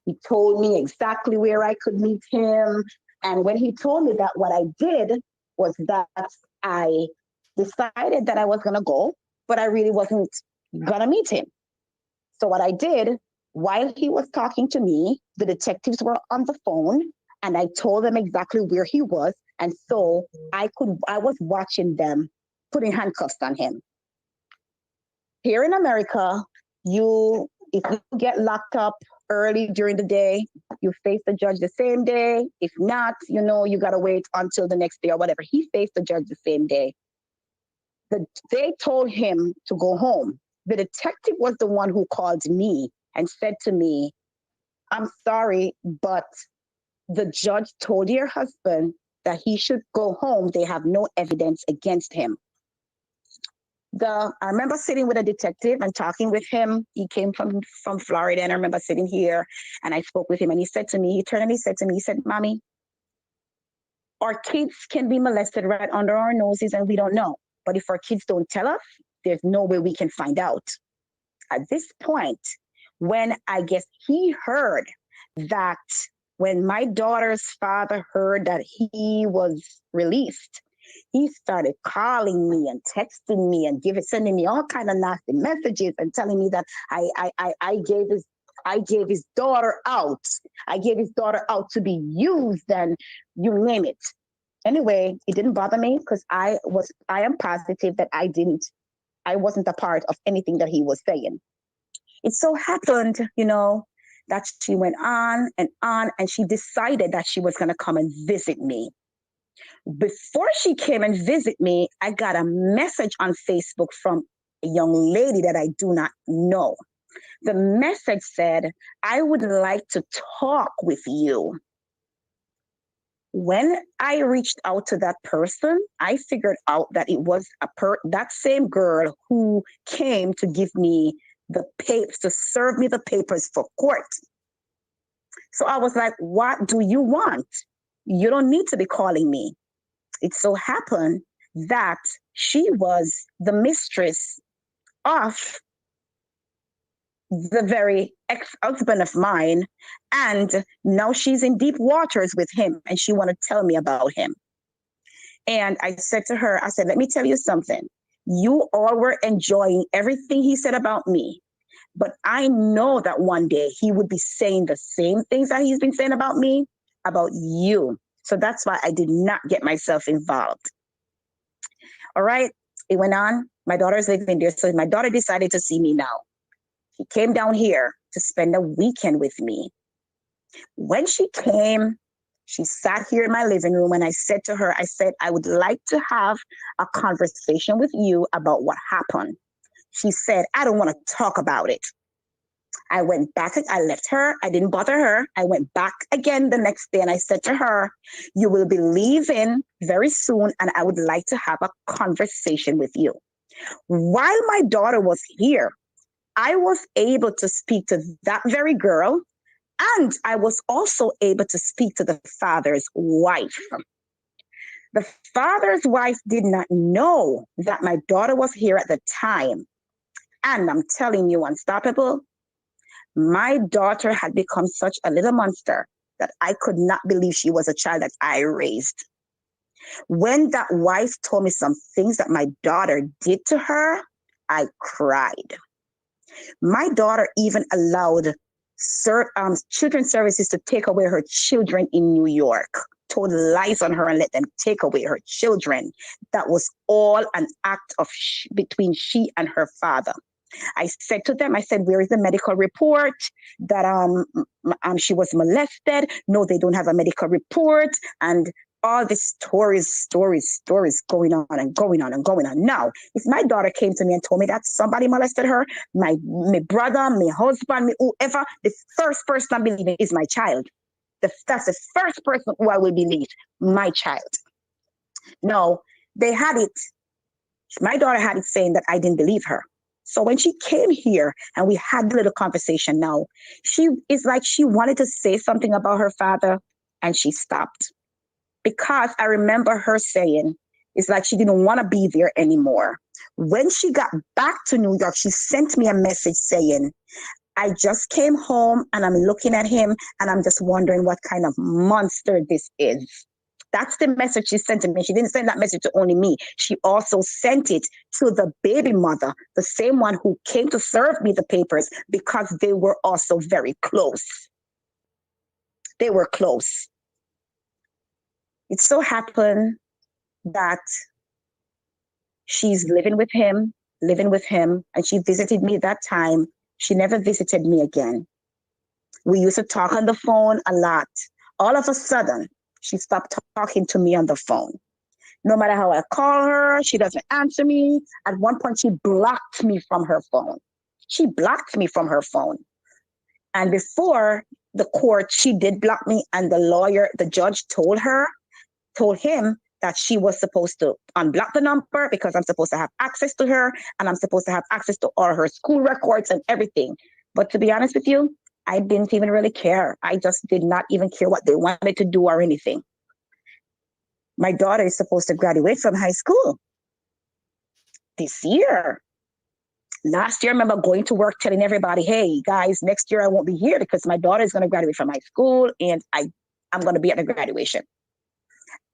He told me exactly where I could meet him. And when he told me that, what I did was that I decided that I was going to go, but I really wasn't going to meet him. So what I did, while he was talking to me, the detectives were on the phone and I told them exactly where he was. And so I was watching them putting handcuffs on him. Here in America, if you get locked up early during the day, you face the judge the same day. If not, you got to wait until the next day or whatever. He faced the judge the same day. They told him to go home. The detective was the one who called me and said to me, I'm sorry, but the judge told your husband that he should go home. They have no evidence against him. I remember sitting with a detective and talking with him. He came from Florida, and I remember sitting here and I spoke with him and he said to me, he turned and he said to me, he said, Mommy, our kids can be molested right under our noses and we don't know. But if our kids don't tell us, there's no way we can find out. At this point, when I guess he heard that, when my daughter's father heard that he was released, he started calling me and texting me and sending me all kind of nasty messages and telling me that I gave his daughter out. I gave his daughter out to be used, and you name it. Anyway, it didn't bother me because I am positive that I wasn't a part of anything that he was saying. It so happened, that she went on, and she decided that she was going to come and visit me. Before she came and visit me, I got a message on Facebook from a young lady that I do not know. The message said, I would like to talk with you. When I reached out to that person, I figured out that it was that same girl who came to give me the papers, to serve me the papers for court. So I was like, what do you want? You don't need to be calling me. It so happened that she was the mistress of the very ex-husband of mine, and now she's in deep waters with him, and she wanted to tell me about him. And I said to her, I said, let me tell you something. You all were enjoying everything he said about me, but I know that one day he would be saying the same things that he's been saying about me, about you. So that's why I did not get myself involved. All right, it went on. My daughter's living there, so my daughter decided to see me now. She came down here to spend a weekend with me. When she came, she sat here in my living room, and I said to her, I said, I would like to have a conversation with you about what happened. She said, I don't want to talk about it. I went back, I left her, I didn't bother her. I went back again the next day and I said to her, you will be leaving very soon and I would like to have a conversation with you. While my daughter was here, I was able to speak to that very girl, and I was also able to speak to the father's wife. The father's wife did not know that my daughter was here at the time. And I'm telling you, Unstoppable, my daughter had become such a little monster that I could not believe she was a child that I raised. When that wife told me some things that my daughter did to her, I cried. My daughter even allowed children's services to take away her children in New York, told lies on her and let them take away her children. That was all an act of between she and her father. I said to them, I said, where is the medical report that she was molested? No, they don't have a medical report. And all these stories going on and going on and going on. Now, if my daughter came to me and told me that somebody molested her, my brother, my husband, whoever, the first person I'm believing is my child. That's the first person who I will believe, my child. No, they had it. My daughter had it saying that I didn't believe her. So when she came here and we had a little conversation now, she is like she wanted to say something about her father and she stopped. Because I remember her saying, it's like she didn't want to be there anymore. When she got back to New York, she sent me a message saying, I just came home and I'm looking at him and I'm just wondering what kind of monster this is. That's the message she sent to me. She didn't send that message to only me. She also sent it to the baby mother, the same one who came to serve me the papers, because they were also very close. They were close. It so happened that she's living with him, and she visited me that time. She never visited me again. We used to talk on the phone a lot. All of a sudden, she stopped talking to me on the phone. No matter how I call her, she doesn't answer me. At one point, she blocked me from her phone. She blocked me from her phone. And before the court, she did block me, and the judge told him that she was supposed to unblock the number because I'm supposed to have access to her and I'm supposed to have access to all her school records and everything. But to be honest with you, I didn't even really care. I just did not even care what they wanted to do or anything. My daughter is supposed to graduate from high school this year. Last year, I remember going to work telling everybody, hey, guys, next year I won't be here because my daughter is going to graduate from high school and I'm going to be at the graduation.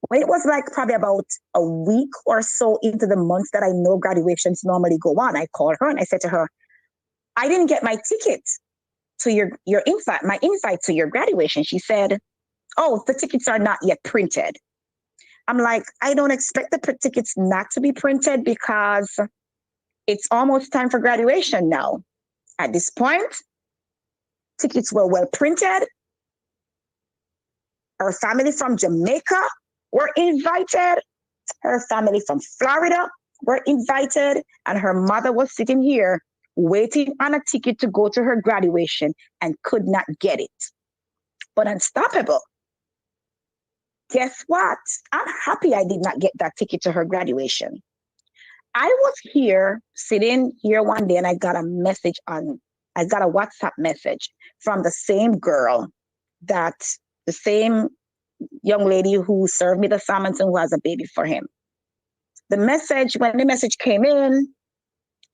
When it was like probably about a week or so into the months that I know graduations normally go on, I called her and I said to her, I didn't get my ticket to my invite to your graduation. She said, oh, the tickets are not yet printed. I'm like, I don't expect the tickets not to be printed because it's almost time for graduation now. At this point, tickets were well printed. Her family from Jamaica were invited. Her family from Florida were invited. And her mother was sitting here waiting on a ticket to go to her graduation and could not get it. But Unstoppable, guess what? I'm happy I did not get that ticket to her graduation. I was sitting here one day and I got a WhatsApp message from the same girl, the same young lady who served me the summons and who has a baby for him. When the message came in,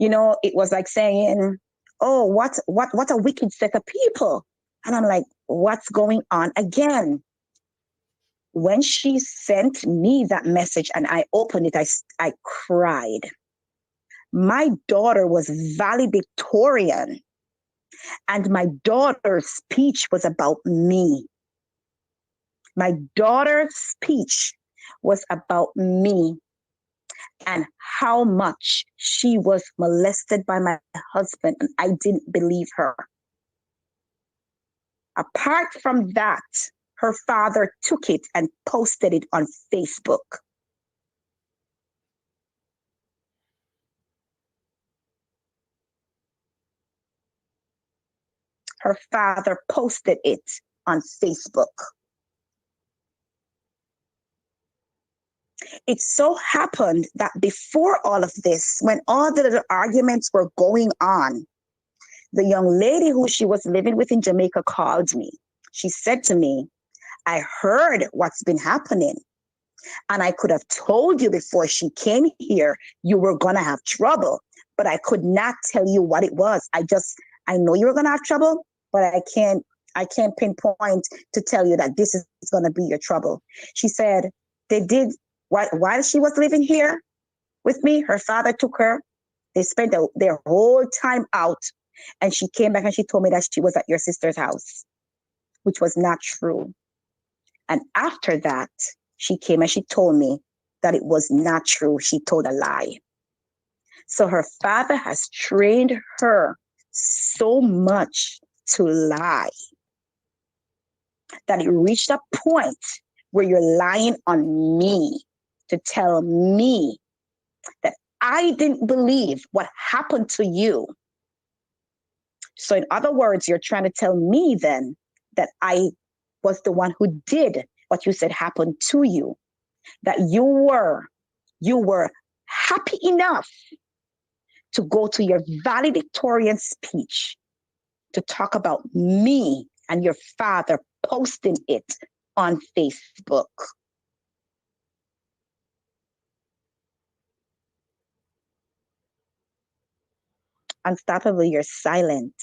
it was like saying, oh, what a wicked set of people. And I'm like, what's going on again? When she sent me that message and I opened it, I cried. My daughter was valedictorian, and my daughter's speech was about me. My daughter's speech was about me and how much she was molested by my husband, and I didn't believe her. Apart from that, her father took it and posted it on Facebook. Her father posted it on Facebook. It so happened that before all of this, when all the little arguments were going on, the young lady who she was living with in Jamaica called me. She said to me, I heard what's been happening, and I could have told you before she came here you were going to have trouble, but I could not tell you what it was. I know you were going to have trouble, but I can't I can't pinpoint to tell you that this is going to be your trouble. She said they did, while she was living here with me, her father took her. They spent their whole time out. And she came back and she told me that she was at your sister's house, which was not true. And after that, she came and she told me that it was not true. She told a lie. So her father has trained her so much to lie that it reached a point where you're lying on me to tell me that I didn't believe what happened to you. So in other words, you're trying to tell me then that I was the one who did what you said happened to you, that you were happy enough to go to your valedictorian speech to talk about me and your father posting it on Facebook. Unstoppable, you're silent.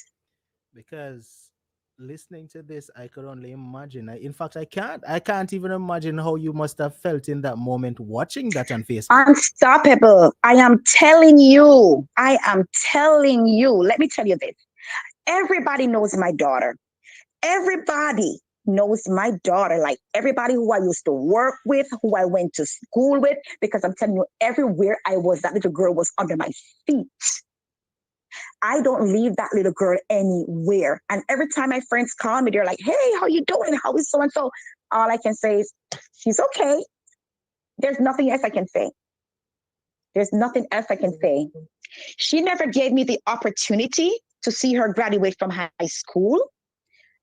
Because listening to this, I could only imagine. In fact, I can't even imagine how you must have felt in that moment watching that on Facebook. Unstoppable. I am telling you. Let me tell you this. Everybody knows my daughter. Everybody knows my daughter, like everybody who I used to work with, who I went to school with, because I'm telling you, everywhere I was, that little girl was under my feet. I don't leave that little girl anywhere. And every time my friends call me, they're like, hey, how you doing? How is so-and-so? All I can say is, she's okay. There's nothing else I can say. There's nothing else I can say. She never gave me the opportunity to see her graduate from high school.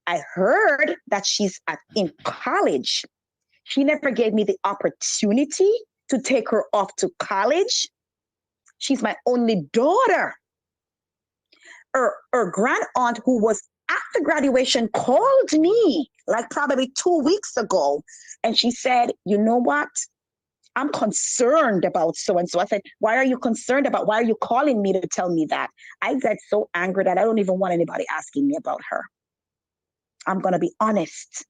I heard that she's in college. She never gave me the opportunity to take her off to college. She's my only daughter. Her grand aunt, who was at the graduation, called me like probably 2 weeks ago. And she said, you know what? I'm concerned about so-and-so. I said, why are you concerned about? Why are you calling me to tell me that? I get so angry that I don't even want anybody asking me about her. I'm going to be honest.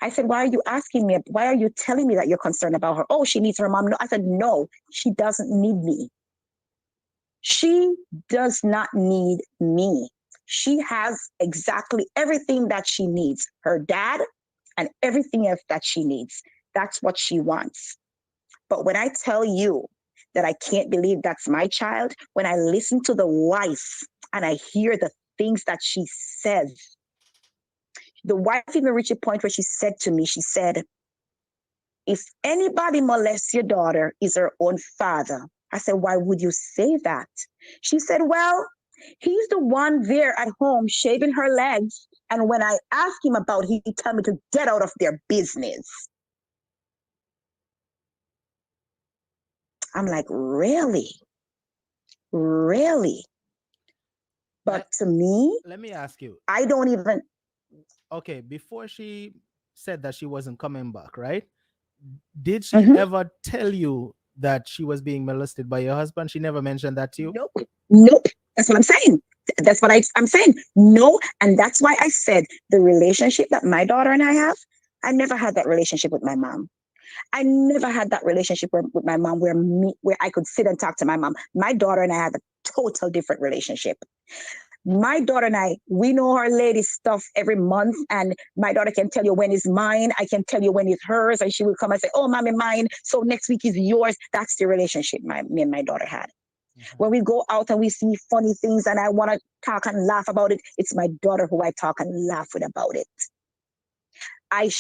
I said, why are you asking me? Why are you telling me that you're concerned about her? Oh, she needs her mom. No, I said, no, she doesn't need me. She does not need me. She has exactly everything that she needs. Her dad and everything else that she needs. That's what she wants. But when I tell you that I can't believe that's my child, when I listen to the wife and I hear the things that she says, the wife even reached a point where she said to me, she said, if anybody molests your daughter, is her own father. I said, why would you say that? She said, well, he's the one there at home shaving her legs. And when I ask him about it, he tell me to get out of their business. I'm like, really? Really? But to me, let me ask you. I don't even. Okay, before she said that she wasn't coming back, right? Did she Mhm. ever tell you that she was being molested by your husband? She never mentioned that to you? Nope. That's what I'm saying. That's what I'm saying. No. And that's why I said the relationship that my daughter and I have, I never had that relationship with my mom. I never had that relationship with my mom where I could sit and talk to my mom. My daughter and I had a total different relationship. My daughter and I, we know our lady stuff every month, and my daughter can tell you when it's mine. I can tell you when it's hers, and she will come and say, oh, mommy, mine. So next week is yours. That's the relationship me and my daughter had. Mm-hmm. When we go out and we see funny things and I want to talk and laugh about it, it's my daughter who I talk and laugh with about it. I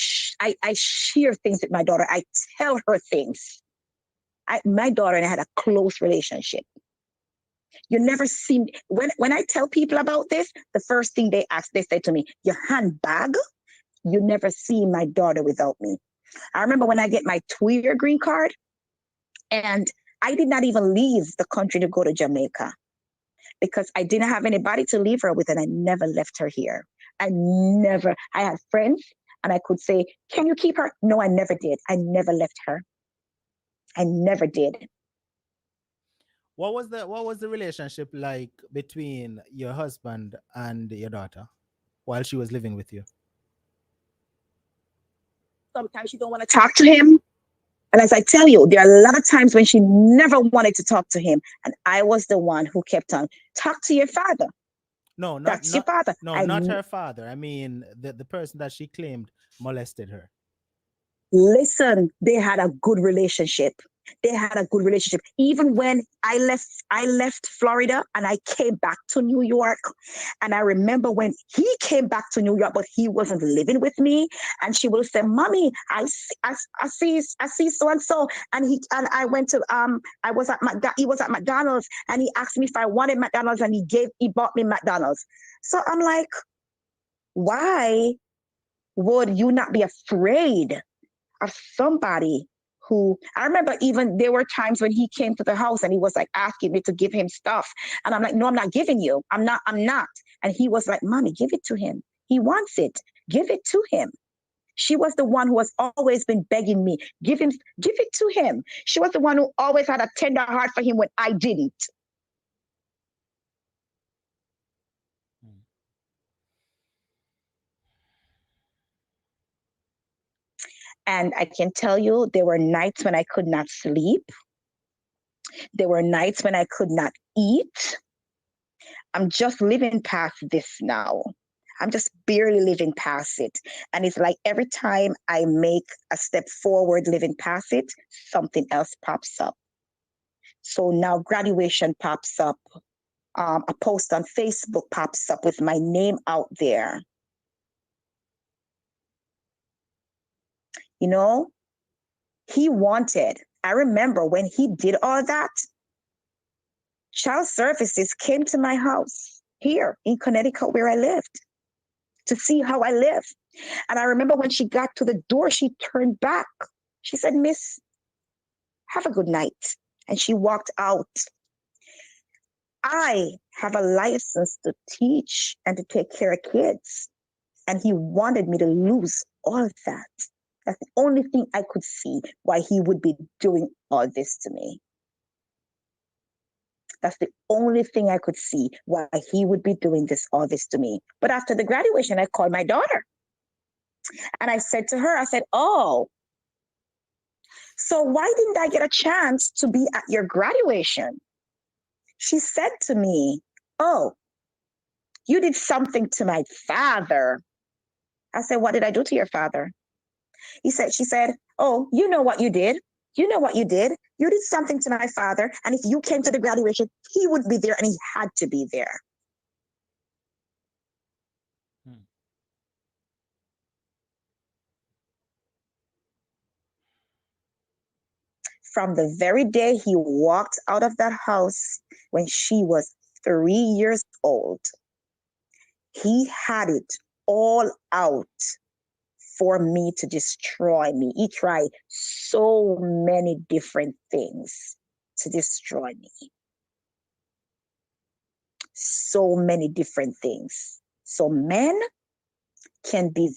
share things with my daughter. I tell her things. My daughter and I had a close relationship. You never see when I tell people about this, the first thing they say to me, your handbag? You never see my daughter without me. I remember when I get my 2-year green card, and I did not even leave the country to go to Jamaica because I didn't have anybody to leave her with, and I never left her here. I had friends, and I could say, can you keep her? No, I never did. I never left her. I never did. What was the relationship like between your husband and your daughter? while she was living with you? Sometimes she don't want to talk to him. And as I tell you, there are a lot of times when she never wanted to talk to him. And I was the one who kept on, talk to your father. No, not That's your not father. no, not her father. I mean the person that she claimed molested her. Listen, they had a good relationship. They had a good relationship. Even when I left Florida and I came back to New York. And I remember when he came back to New York, but he wasn't living with me. And she would say, Mommy, I see so and so. And I went to he was at McDonald's and he asked me if I wanted McDonald's and he bought me McDonald's. So I'm like, why would you not be afraid of somebody who, I remember even there were times when he came to the house and he was like asking me to give him stuff. And I'm like, no, I'm not giving you. I'm not. And he was like, Mommy, give it to him. He wants it. Give it to him. She was the one who has always been begging me, give it to him. She was the one who always had a tender heart for him when I didn't. And I can tell you, there were nights when I could not sleep. There were nights when I could not eat. I'm just living past this now. I'm just barely living past it. And it's like every time I make a step forward living past it, something else pops up. So now graduation pops up. A post on Facebook pops up with my name out there. You know, I remember when he did all that, Child Services came to my house here in Connecticut where I lived to see how I live. And I remember when she got to the door, she turned back. She said, Miss, have a good night. And she walked out. I have a license to teach and to take care of kids. And he wanted me to lose all of that. That's the only thing I could see why he would be doing all this to me. That's the only thing I could see why he would be doing all this to me. But after the graduation, I called my daughter. And I said to her, I said, oh, so why didn't I get a chance to be at your graduation? She said to me, oh, you did something to my father. I said, what did I do to your father? She said, oh, you know what you did. You know what you did. You did something to my father. And if you came to the graduation, he would be there and he had to be there. From the very day he walked out of that house when she was 3 years old, he had it all out for me to destroy me. He tried so many different things to destroy me. So many different things. So men can be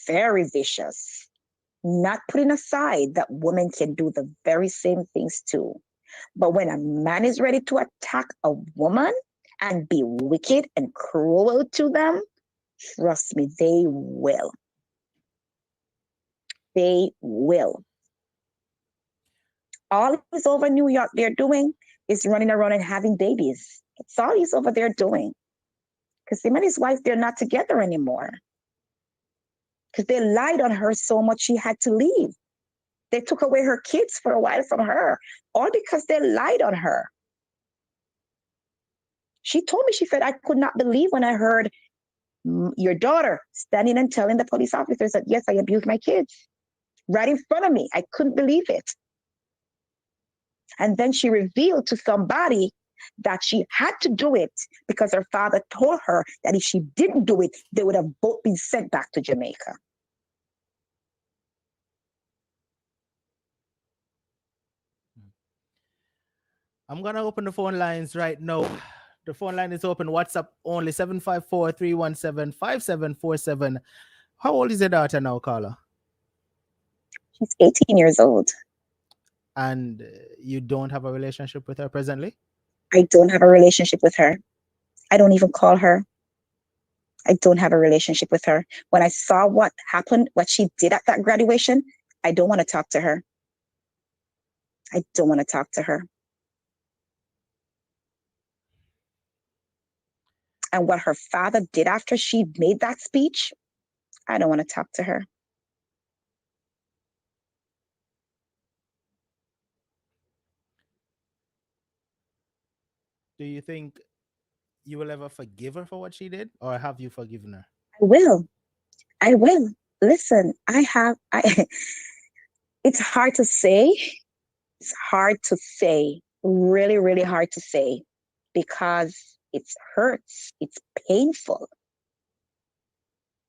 very vicious, not putting aside that women can do the very same things too. But when a man is ready to attack a woman and be wicked and cruel to them, trust me, they will. They will. All he's over New York they're doing is running around and having babies. That's all he's over there doing. Because him and his wife, they're not together anymore. Because they lied on her so much she had to leave. They took away her kids for a while from her, all because they lied on her. She told me, she said, I could not believe when I heard your daughter standing and telling the police officers that, yes, I abused my kids right in front of me. I couldn't believe it. And then she revealed to somebody that she had to do it because her father told her that if she didn't do it, they would have both been sent back to Jamaica. I'm going to open the phone lines right now. The phone line is open. WhatsApp only 754-317-5747. How old is your daughter now, Carla? She's 18 years old. And you don't have a relationship with her presently? I don't have a relationship with her. I don't even call her. I don't have a relationship with her. When I saw what happened, what she did at that graduation, I don't want to talk to her. I don't want to talk to her. And what her father did after she made that speech, I don't want to talk to her. Do you think you will ever forgive her for what she did, or have you forgiven her? I will. I will. Listen, I it's hard to say. It's hard to say. Really, really hard to say because it hurts. It's painful.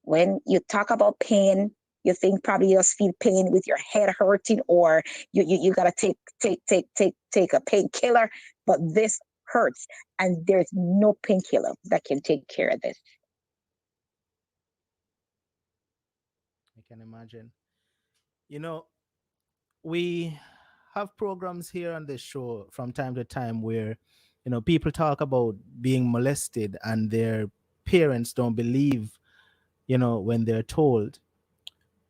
When you talk about pain, you think probably you just feel pain with your head hurting, or you gotta take a painkiller. But this hurts, and there's no painkiller that can take care of this. I can imagine. You know, we have programs here on this show from time to time where, people talk about being molested and their parents don't believe, when they're told.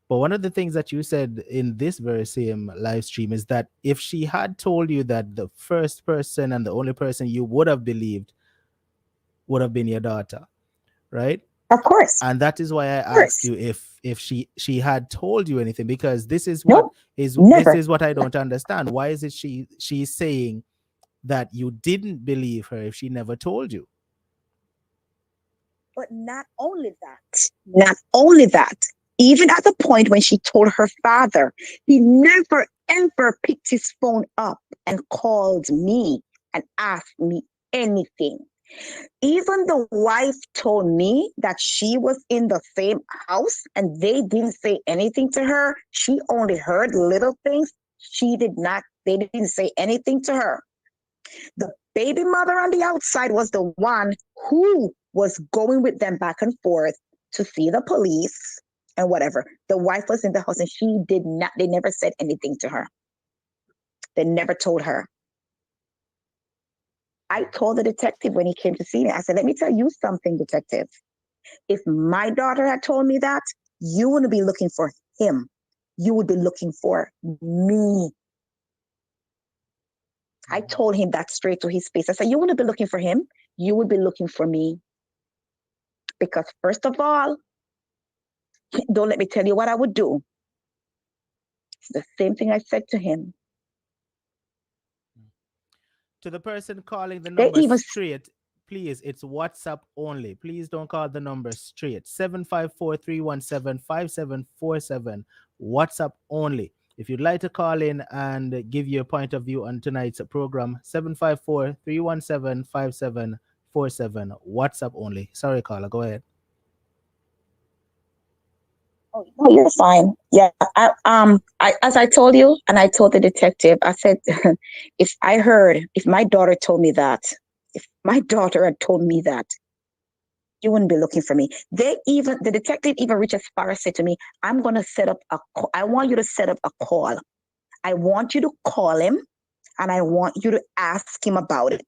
But one of the things that you said in this very same live stream is that if she had told you, that the first person and the only person you would have believed would have been your daughter, right? Of course, And that is why I of asked course. you if she had told you anything, because No, this never. is what I don't understand. Why is it she's saying that you didn't believe her if she never told you? But not only that, even at the point when she told her father, he never ever picked his phone up and called me and asked me anything. Even the wife told me that she was in the same house and they didn't say anything to her. She only heard little things. They didn't say anything to her. The baby mother on the outside was the one who was going with them back and forth to see the police and whatever. The wife was in the house and they never said anything to her. They never told her. I told the detective when he came to see me, I said, let me tell you something, detective. If my daughter had told me that, you wouldn't be looking for him. You would be looking for me. I told him that straight to his face. I said, you wouldn't be looking for him. You would be looking for me. Because first of all, don't let me tell you what I would do. It's the same thing I said to him. To the person calling the They number even straight, please, it's WhatsApp only. Please don't call the number straight. 754-317-5747. WhatsApp only. If you'd like to call in and give your point of view on tonight's program, 754-317-5747. WhatsApp only. Sorry, caller, go ahead. Oh, no, you're fine. Yeah, as I told you, and I told the detective, I said, if my daughter told me that, if my daughter had told me that, you wouldn't be looking for me. The detective even reached as far as said to me, I'm going to set up I want you to set up a call. I want you to call him and I want you to ask him about it.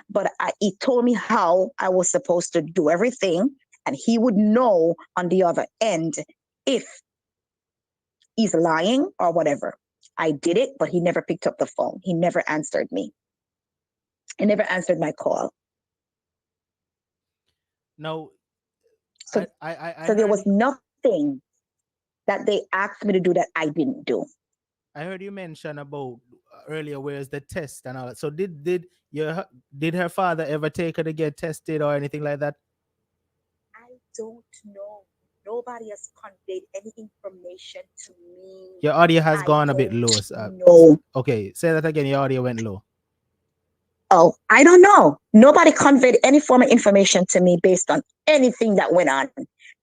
But he told me how I was supposed to do everything, and he would know on the other end if he's lying or whatever. I did it, but he never picked up the phone. He never answered me. He never answered my call. Now, So, I so there heard was nothing that they asked me to do that I didn't do. I heard you mention about earlier where's the test and all that. So did her father ever take her to get tested or anything like that? I don't know. Nobody has conveyed any information to me. Your audio has I gone a bit don't low. know. Okay, say that again. Your audio went low. Oh, I don't know. Nobody conveyed any form of information to me based on anything that went on.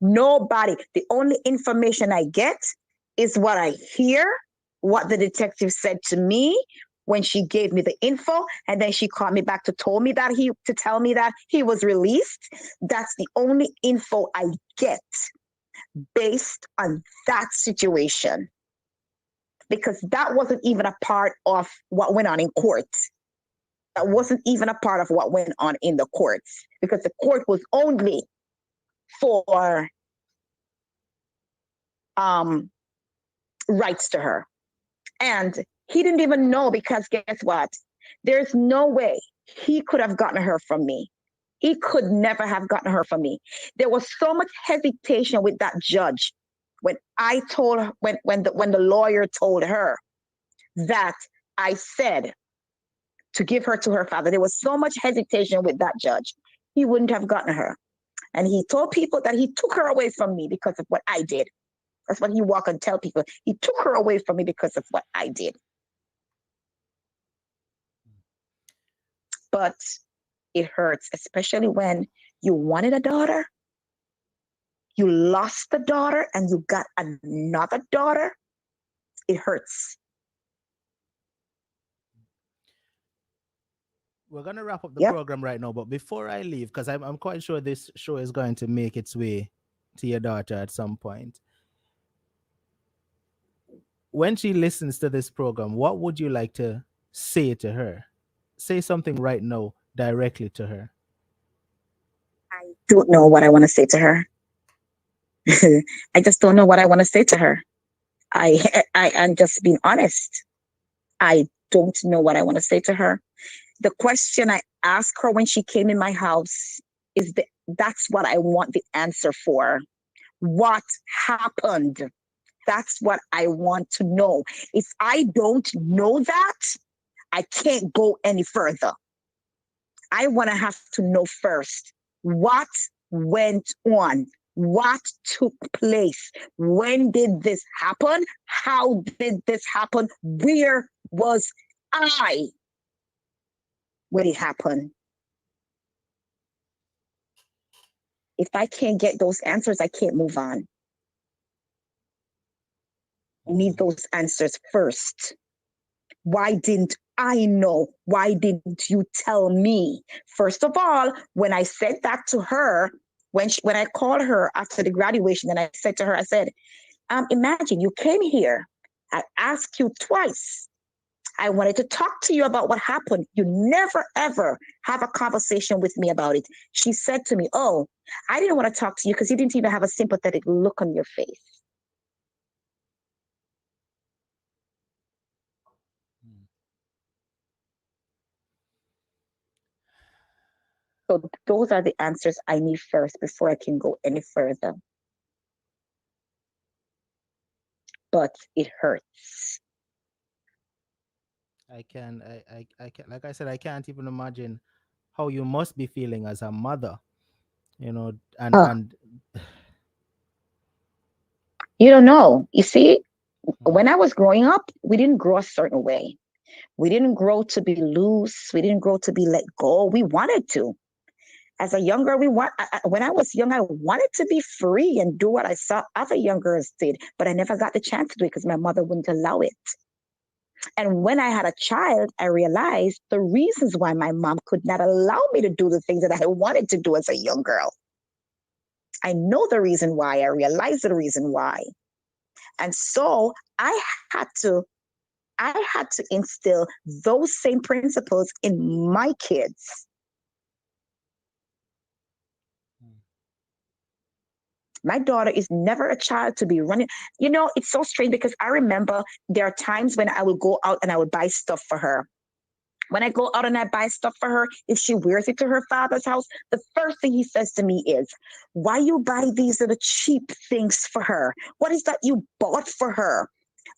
Nobody. The only information I get is what I hear, what the detective said to me when she gave me the info, and then she called me back to tell me that he was released. That's the only info I get based on that situation. Because that wasn't even a part of what went on in court. That wasn't even a part of what went on in the courts, because the court was only for rights to her. And he didn't even know, because guess what? There's no way he could have gotten her from me. He could never have gotten her from me. There was so much hesitation with that judge when I told her, when the lawyer told her that I said to give her to her father. There was so much hesitation with that judge. He wouldn't have gotten her. And he told people that he took her away from me because of what I did. That's what he walk and tell people. He took her away from me because of what I did. But it hurts, especially when you wanted a daughter, you lost the daughter, and you got another daughter. It hurts. We're going to wrap up the program right now, but before I leave, because I'm quite sure this show is going to make its way to your daughter at some point. When she listens to this program, what would you like to say to her? Say something right now directly to her. I don't know what I want to say to her. I just don't know what I want to say to her. I'm just being honest. I don't know what I want to say to her. The question I asked her when she came in my house is that's what I want the answer for. What happened? That's what I want to know. If I don't know that, I can't go any further. I want to have to know first what went on, what took place, when did this happen, how did this happen, where was I when it happened. If I can't get those answers, I can't move on. I need those answers first. Why didn't I know? Why didn't you tell me? First of all, when I said that to her, when I called her after the graduation, and I said to her, I said, imagine you came here. I asked you twice. I wanted to talk to you about what happened. You never, ever have a conversation with me about it. She said to me, oh, I didn't want to talk to you because you didn't even have a sympathetic look on your face. So those are the answers I need first before I can go any further. But it hurts. I can, like I said, I can't even imagine how you must be feeling as a mother, and you don't know. You see, when I was growing up, we didn't grow a certain way. We didn't grow to be loose. We didn't grow to be let go. We wanted to. As a young girl, when I was young, I wanted to be free and do what I saw other young girls did, but I never got the chance to do it because my mother wouldn't allow it. And when I had a child, I realized the reasons why my mom could not allow me to do the things that I wanted to do as a young girl. I know the reason why. I realized the reason why. And so I had to instill those same principles in my kids. My daughter is never a child to be running. You know, it's so strange because I remember there are times when I would go out and I would buy stuff for her. When I go out and I buy stuff for her, if she wears it to her father's house, the first thing he says to me is, why you buy these little cheap things for her? What is that you bought for her?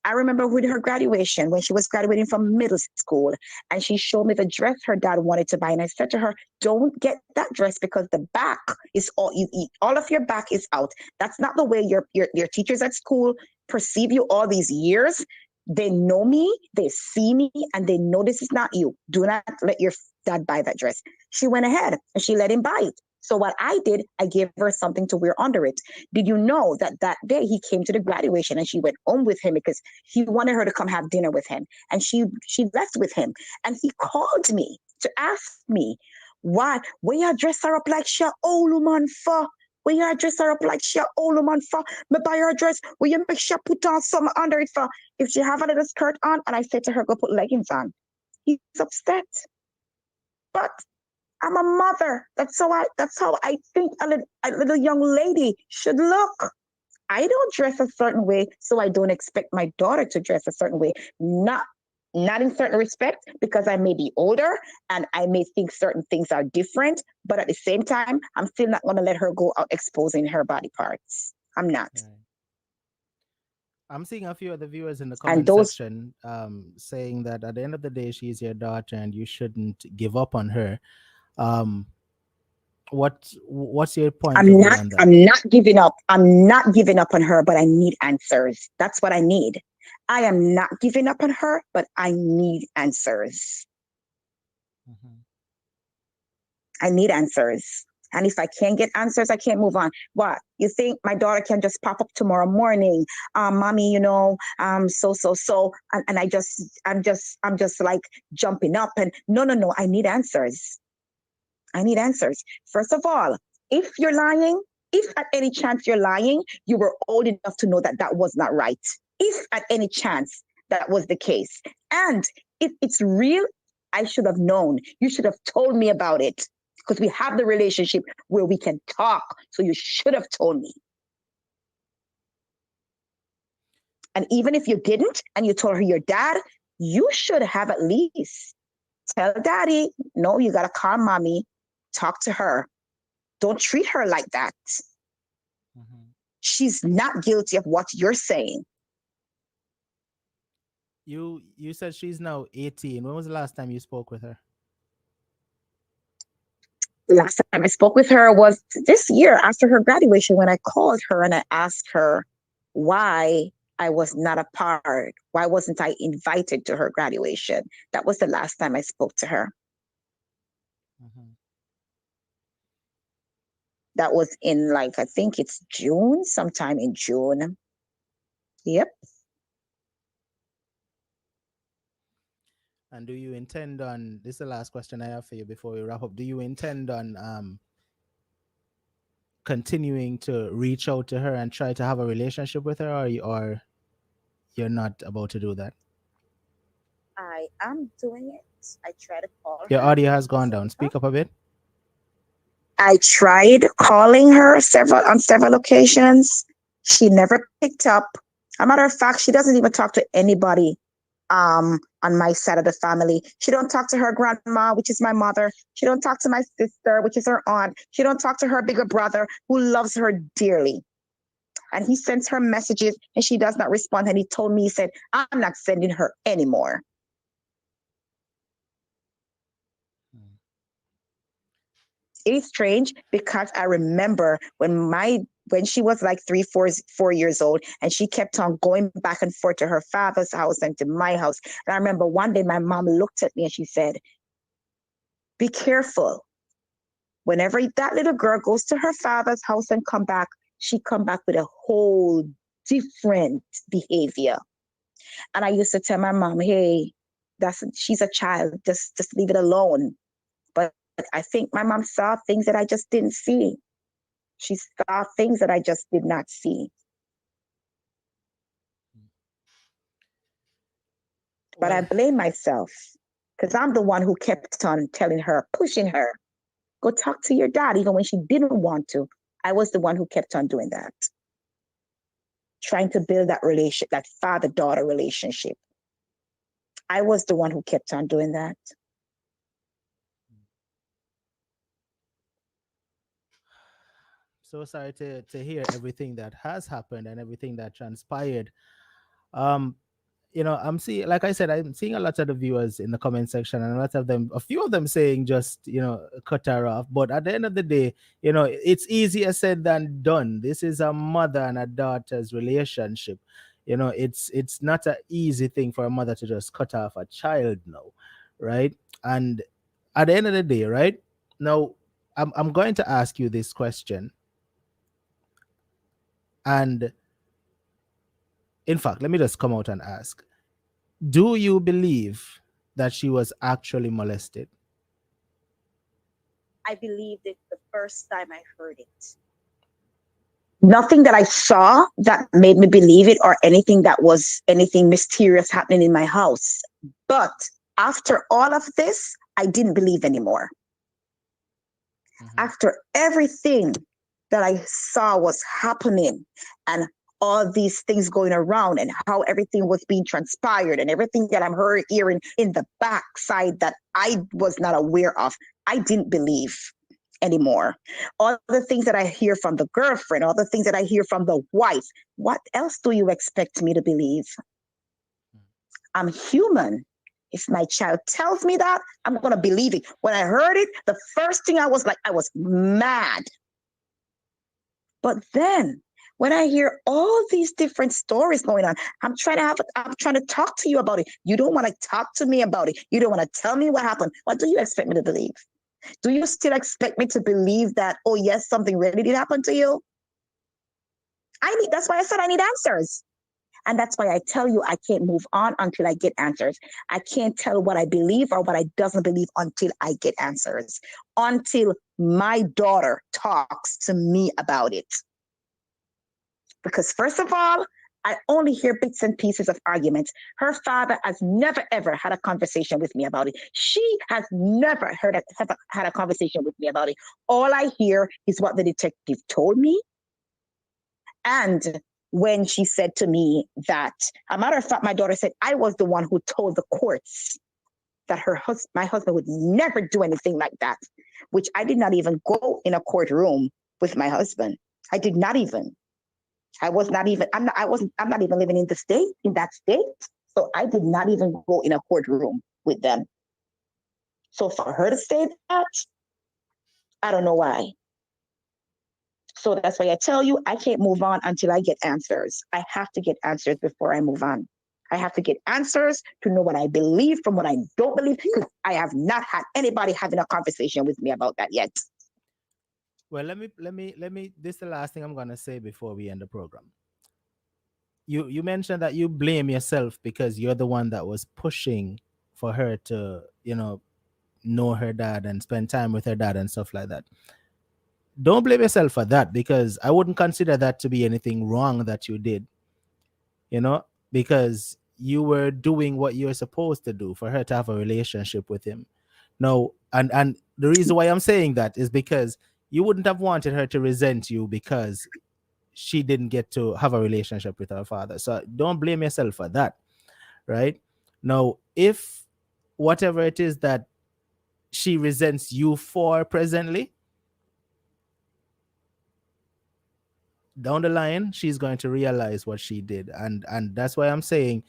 I remember with her graduation, when she was graduating from middle school, and she showed me the dress her dad wanted to buy. And I said to her, don't get that dress because the back is all of your back is out. That's not the way your teachers at school perceive you all these years. They know me, they see me, and they know this is not you. Do not let your dad buy that dress. She went ahead and she let him buy it. So what I did, I gave her something to wear under it. Did you know that day he came to the graduation and she went home with him because he wanted her to come have dinner with him. And she left with him. And he called me to ask me, why? Where you dress her up like she old woman for? Where you dress her up like she old woman for? Me buy her dress. Will you make sure put on something under it for? If she have a little skirt on, and I said to her, go put leggings on. He's upset. But I'm a mother. That's how I think a little young lady should look. I don't dress a certain way, so I don't expect my daughter to dress a certain way. Not in certain respect, because I may be older and I may think certain things are different, but at the same time, I'm still not going to let her go out exposing her body parts. I'm not. Right. I'm seeing a few of the viewers in the And comment those, section saying that at the end of the day, she's your daughter and you shouldn't give up on her. Um, what's your point of view on that? I'm not giving up. I'm not giving up on her, but I need answers. That's what I need. I am not giving up on her, but I need answers. Mhm. I need answers. And if I can't get answers, I can't move on. What? You think my daughter can just pop up tomorrow morning? Mommy, so, and I'm just like jumping up and no, I need answers. I need answers. First of all, if you're lying, if at any chance you're lying, you were old enough to know that that was not right. If at any chance that was the case. And if it's real, I should have known. You should have told me about it, because we have the relationship where we can talk. So you should have told me. And even if you didn't and you told her your dad, you should have at least tell daddy, no, you got to call mommy, talk to her. Don't treat her like that. Mhm. She's not guilty of what you're saying. You said she's now 18. When was the last time you spoke with her? The last time I spoke with her was this year after her graduation, when I called her and I asked her why I was not a part. Why wasn't I invited to her graduation? That was the last time I spoke to her. Mhm. That was in, like, I think it's June, sometime in June. Yep. And do you intend on, this is the last question I have for you before we wrap up. Do you intend on continuing to reach out to her and try to have a relationship with her, or you're not about to do that? I am doing it. I try to call Your her audio has on gone the down. phone. Speak up a bit. I tried calling her on several occasions. She never picked up. A matter of fact, she doesn't even talk to anybody on my side of the family. She don't talk to her grandma, which is my mother. She don't talk to my sister, which is her aunt. She don't talk to her bigger brother, who loves her dearly. And he sends her messages and she does not respond. And he told me, he said, I'm not sending her anymore. It is strange because I remember when she was like 4 years old, and she kept on going back and forth to her father's house and to my house. And I remember one day my mom looked at me and she said, be careful. Whenever that little girl goes to her father's house and she come back with a whole different behavior. And I used to tell my mom, hey, she's a child, just leave it alone. But I think my mom saw things that I just didn't see. She saw things that I just did not see. But I Well, blame myself, because I'm the one who kept on telling her, pushing her, go talk to your dad, even when she didn't want to. I was the one who kept on doing that, trying to build that father-daughter relationship. I was the one who kept on doing that. so sorry to hear everything that has happened and everything that transpired. Um, I'm seeing, like I said, I'm seeing a lot of the viewers in the comment section, and a few of them saying just, cut her off. But at the end of the day, it's easier said than done. This is a mother and a daughter's relationship. It's not an easy thing for a mother to just cut off a child now, right? And at the end of the day, right now, I'm going to ask you this question. And in fact, let me just come out and ask. Do you believe that she was actually molested? I believed it the first time I heard it. Nothing that I saw that made me believe it, or anything mysterious happening in my house. But after all of this, I didn't believe anymore. After everything that I saw was happening and all these things going around and how everything was being transpired and everything that I'm hearing in the backside that I was not aware of, I didn't believe anymore. All the things that I hear from the girlfriend, all the things that I hear from the wife, what else do you expect me to believe? I'm human. If my child tells me that, I'm going to believe it. When I heard it, the first thing I was mad. But then when I hear all these different stories going on, I'm trying to talk to you about it. You don't want to talk to me about it. You don't want to tell me what happened. What do you expect me to believe? Do you still expect me to believe that, oh yes, something really did happen to you? That's why I said I need answers. And that's why I tell you I can't move on until I get answers. I can't tell what I believe or what I doesn't believe until I get answers. Until my daughter talks to me about it. Because first of all, I only hear bits and pieces of arguments. Her father has never, ever had a conversation with me about it. She has never had a conversation with me about it. All I hear is what the detective told me. And when she said to me that, a matter of fact, my daughter said, I was the one who told the courts that my husband would never do anything like that, which I did not even go in a courtroom with my husband. I did not even. I'm not even living in that state. So I did not even go in a courtroom with them. So for her to say that, I don't know why. So that's why I tell you, I can't move on until I get answers. I have to get answers before I move on. I have to get answers to know what I believe from what I don't believe. I have not had anybody having a conversation with me about that yet. Well, let me. This is the last thing I'm gonna say before we end the program. You mentioned that you blame yourself because you're the one that was pushing for her to, know her dad and spend time with her dad and stuff like that. Don't blame yourself for that, because I wouldn't consider that to be anything wrong that you did, because you were doing what you're supposed to do for her to have a relationship with him. No, and the reason why I'm saying that is because you wouldn't have wanted her to resent you because she didn't get to have a relationship with her father. So don't blame yourself for that, right? Now, if whatever it is that she resents you for presently, down the line she's going to realize what she did, and that's why I'm saying,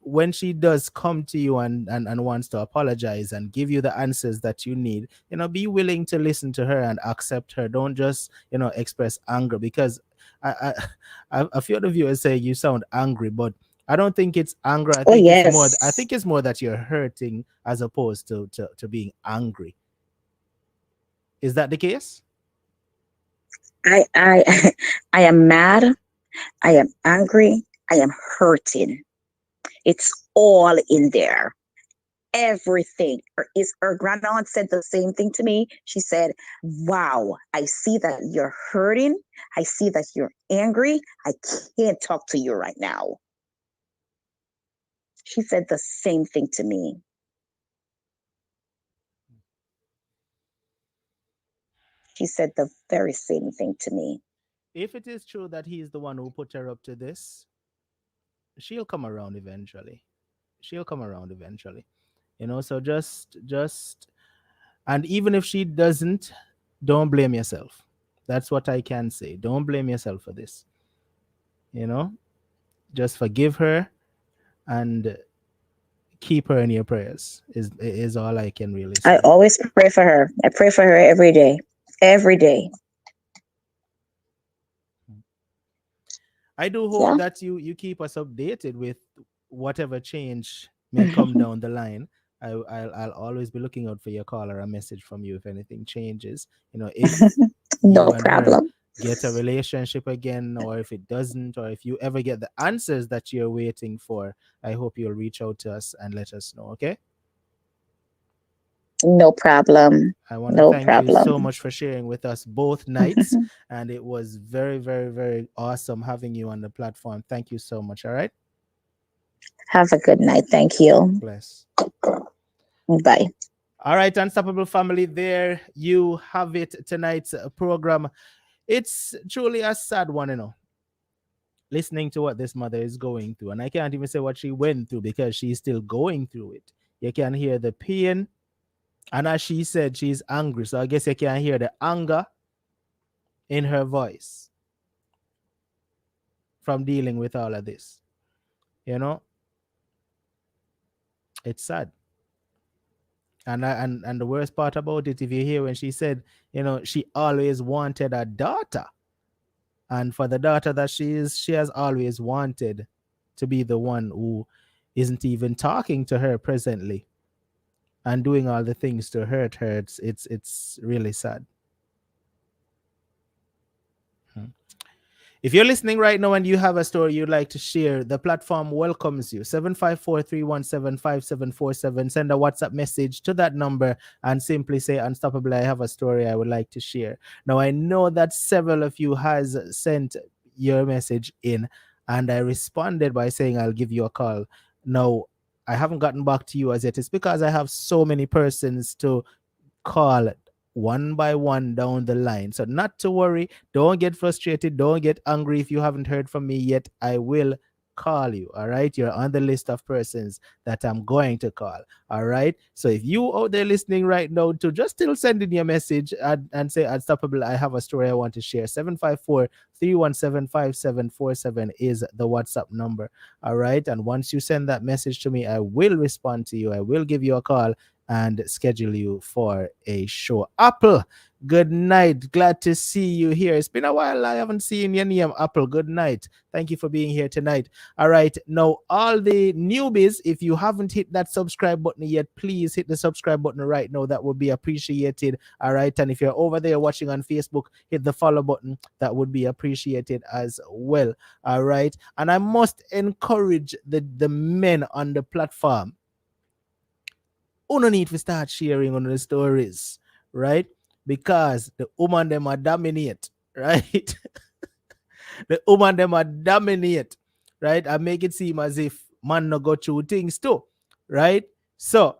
when she does come to you and wants to apologize and give you the answers that you need, be willing to listen to her and accept her. Don't just express anger, because a few of the viewers say you sound angry, but I don't think it's anger. I think it's more. I think it's more that you're hurting as opposed to being angry. Is that the case? I I am mad. I am angry. I am hurting. It's all in there. Everything. Her grandaunt said the same thing to me. She said, wow, I see that you're hurting. I see that you're angry. I can't talk to you right now. She said the same thing to me. She said the very same thing to me. If it is true that he's the one who put her up to this, she'll come around eventually. She'll come around eventually. So just and even if she doesn't, don't blame yourself. That's what I can say. Don't blame yourself for this. Just forgive her and keep her in your prayers is all I can really say. I always pray for her. I pray for her every day. Every day. I do hope that you keep us updated with whatever change may come down the line. I'll always be looking out for your call or a message from you if anything changes. If no you and problem. her get a relationship again, or if it doesn't, or if you ever get the answers that you're waiting for, I hope you'll reach out to us and let us know. Okay? No problem. I want to thank you so much for sharing with us both nights. And it was very, very, very awesome having you on the platform. Thank you so much. All right. Have a good night. Thank you. Bless. Bye. All right, Unstoppable family, there you have it. Tonight's program. It's truly a sad one, listening to what this mother is going through. And I can't even say what she went through because she's still going through it. You can hear the pain. And as she said, she's angry. So I guess you can hear the anger in her voice from dealing with all of this. It's sad. And the worst part about it, if you hear when she said, she always wanted a daughter. And for the daughter that she has always wanted to be the one who isn't even talking to her presently and doing all the things to hurt her. It's really sad. If you're listening right now and you have a story you'd like to share, the platform welcomes you. 754-317-5747. Send a WhatsApp message to that number and simply say, Unstoppable, I have a story I would like to share. Now, I know that several of you has sent your message in, and I responded by saying I'll give you a call. Now, I haven't gotten back to you as yet. It's because I have so many persons to call one by one down the line. So not to worry. Don't get frustrated. Don't get angry if you haven't heard from me yet. I will call you. All right. You're on the list of persons that I'm going to call. All right. So if you out there listening right now, to just still send in your message and say, Unstoppable, I have a story I want to share. 754-317-5747 is the WhatsApp number. All right. And once you send that message to me, I will respond to you. I will give you a call and schedule you for a show. Apple, good night. Glad to see you here. It's been a while. I haven't seen your name, Apple. Good night. Thank you for being here tonight. All right. Now, all the newbies, if you haven't hit that subscribe button yet, please hit the subscribe button right now. That would be appreciated. All right. And if you're over there watching on Facebook, hit the follow button. That would be appreciated as well. All right. And I must encourage the men on the platform. No need to start sharing on the stories, right? Because the woman them are dominate, right? The woman them are dominate, right? I make it seem as if man no go through things too, right? So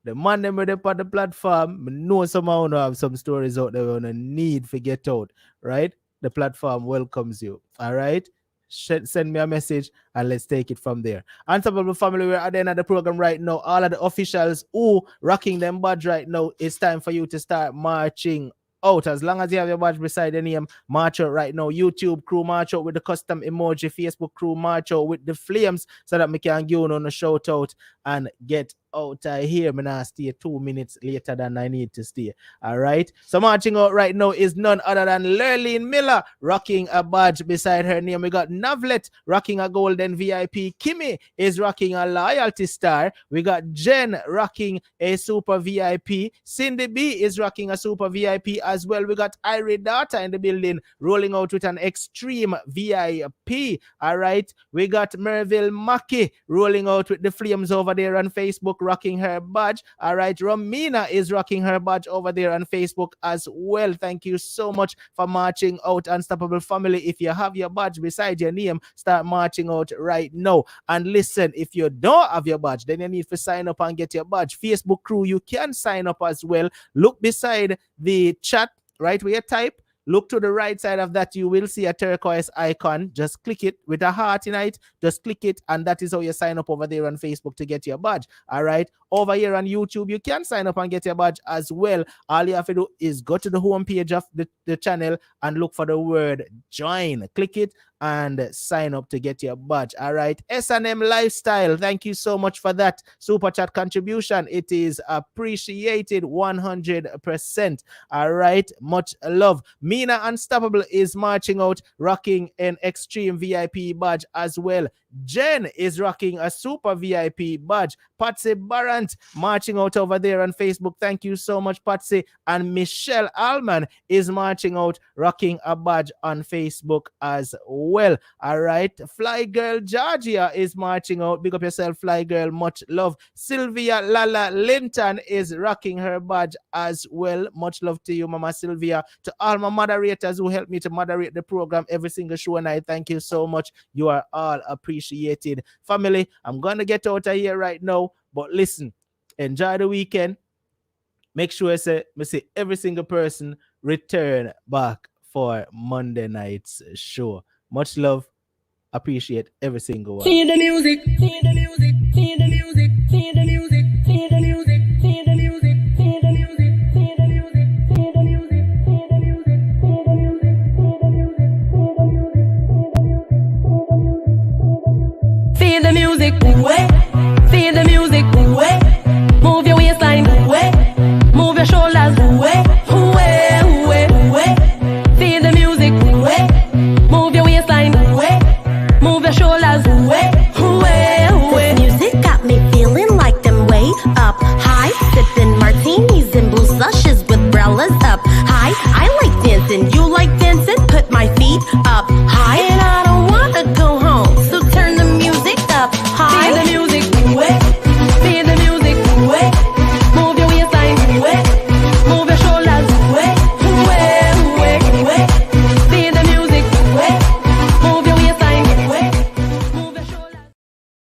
the man them with on the platform, know somehow no have some stories out there on a need to get out, right? The platform welcomes you, all right? Send me a message and let's take it from there. Unstoppable family, we're at the end of the program right now. All of the officials who rocking them badge right now, it's time for you to start marching out. As long as you have your badge beside the name, march out right now. YouTube crew, march out with the custom emoji. Facebook crew, march out with the flames so that we can give on a shout out and get out of here. Me now stay 2 minutes later than I need to stay. All right. So marching out right now is none other than Lurleen Miller rocking a badge beside her name. We got Navlet rocking a golden VIP. Kimmy is rocking a loyalty star. We got Jen rocking a super VIP. Cindy B is rocking a super VIP as well. We got Irie Data in the building rolling out with an extreme VIP. All right. We got Merville Mackey rolling out with the flames over there on Facebook, rocking her badge. All right. Romina is rocking her badge over there on Facebook as well. Thank you so much for marching out, Unstoppable family. If you have your badge beside your name, start marching out right now. And listen, if you don't have your badge, then you need to sign up and get your badge. Facebook crew, you can sign up as well. Look beside the chat, right where you type. Look to the right side of that. You will see a turquoise icon. Just click it with a heart in it. Just click it, and that is how you sign up over there on Facebook to get your badge. All right. Over here on YouTube, you can sign up and get your badge as well. All you have to do is go to the home page of the channel and look for the word join. Click it and sign up to get your badge. All right. S&M Lifestyle, thank you so much for that super chat contribution. It is appreciated 100%. All right. Much love. Mina Unstoppable is marching out, rocking an extreme VIP badge as well. Jen is rocking a super VIP badge. Patsy Barrant marching out over there on Facebook. Thank you so much, Patsy. And Michelle Allman is marching out, rocking a badge on Facebook as well. All right. Fly Girl Georgia is marching out. Big up yourself, Fly Girl. Much love. Sylvia Lala Linton is rocking her badge as well. Much love to you, Mama Sylvia. To all my moderators who help me to moderate the program every single show, and I thank you so much. You are all appreciated. Family, I'm going to get out of here right now. But listen, enjoy the weekend. Make sure me see every single person return back for Monday night's show. Much love. Appreciate every single one. See the music, see the music, see the music, see the music, see the music, see the music, see the music, see the music, see the music, see the music, see the music, see the music, see the music, see the music, see the music, see the music.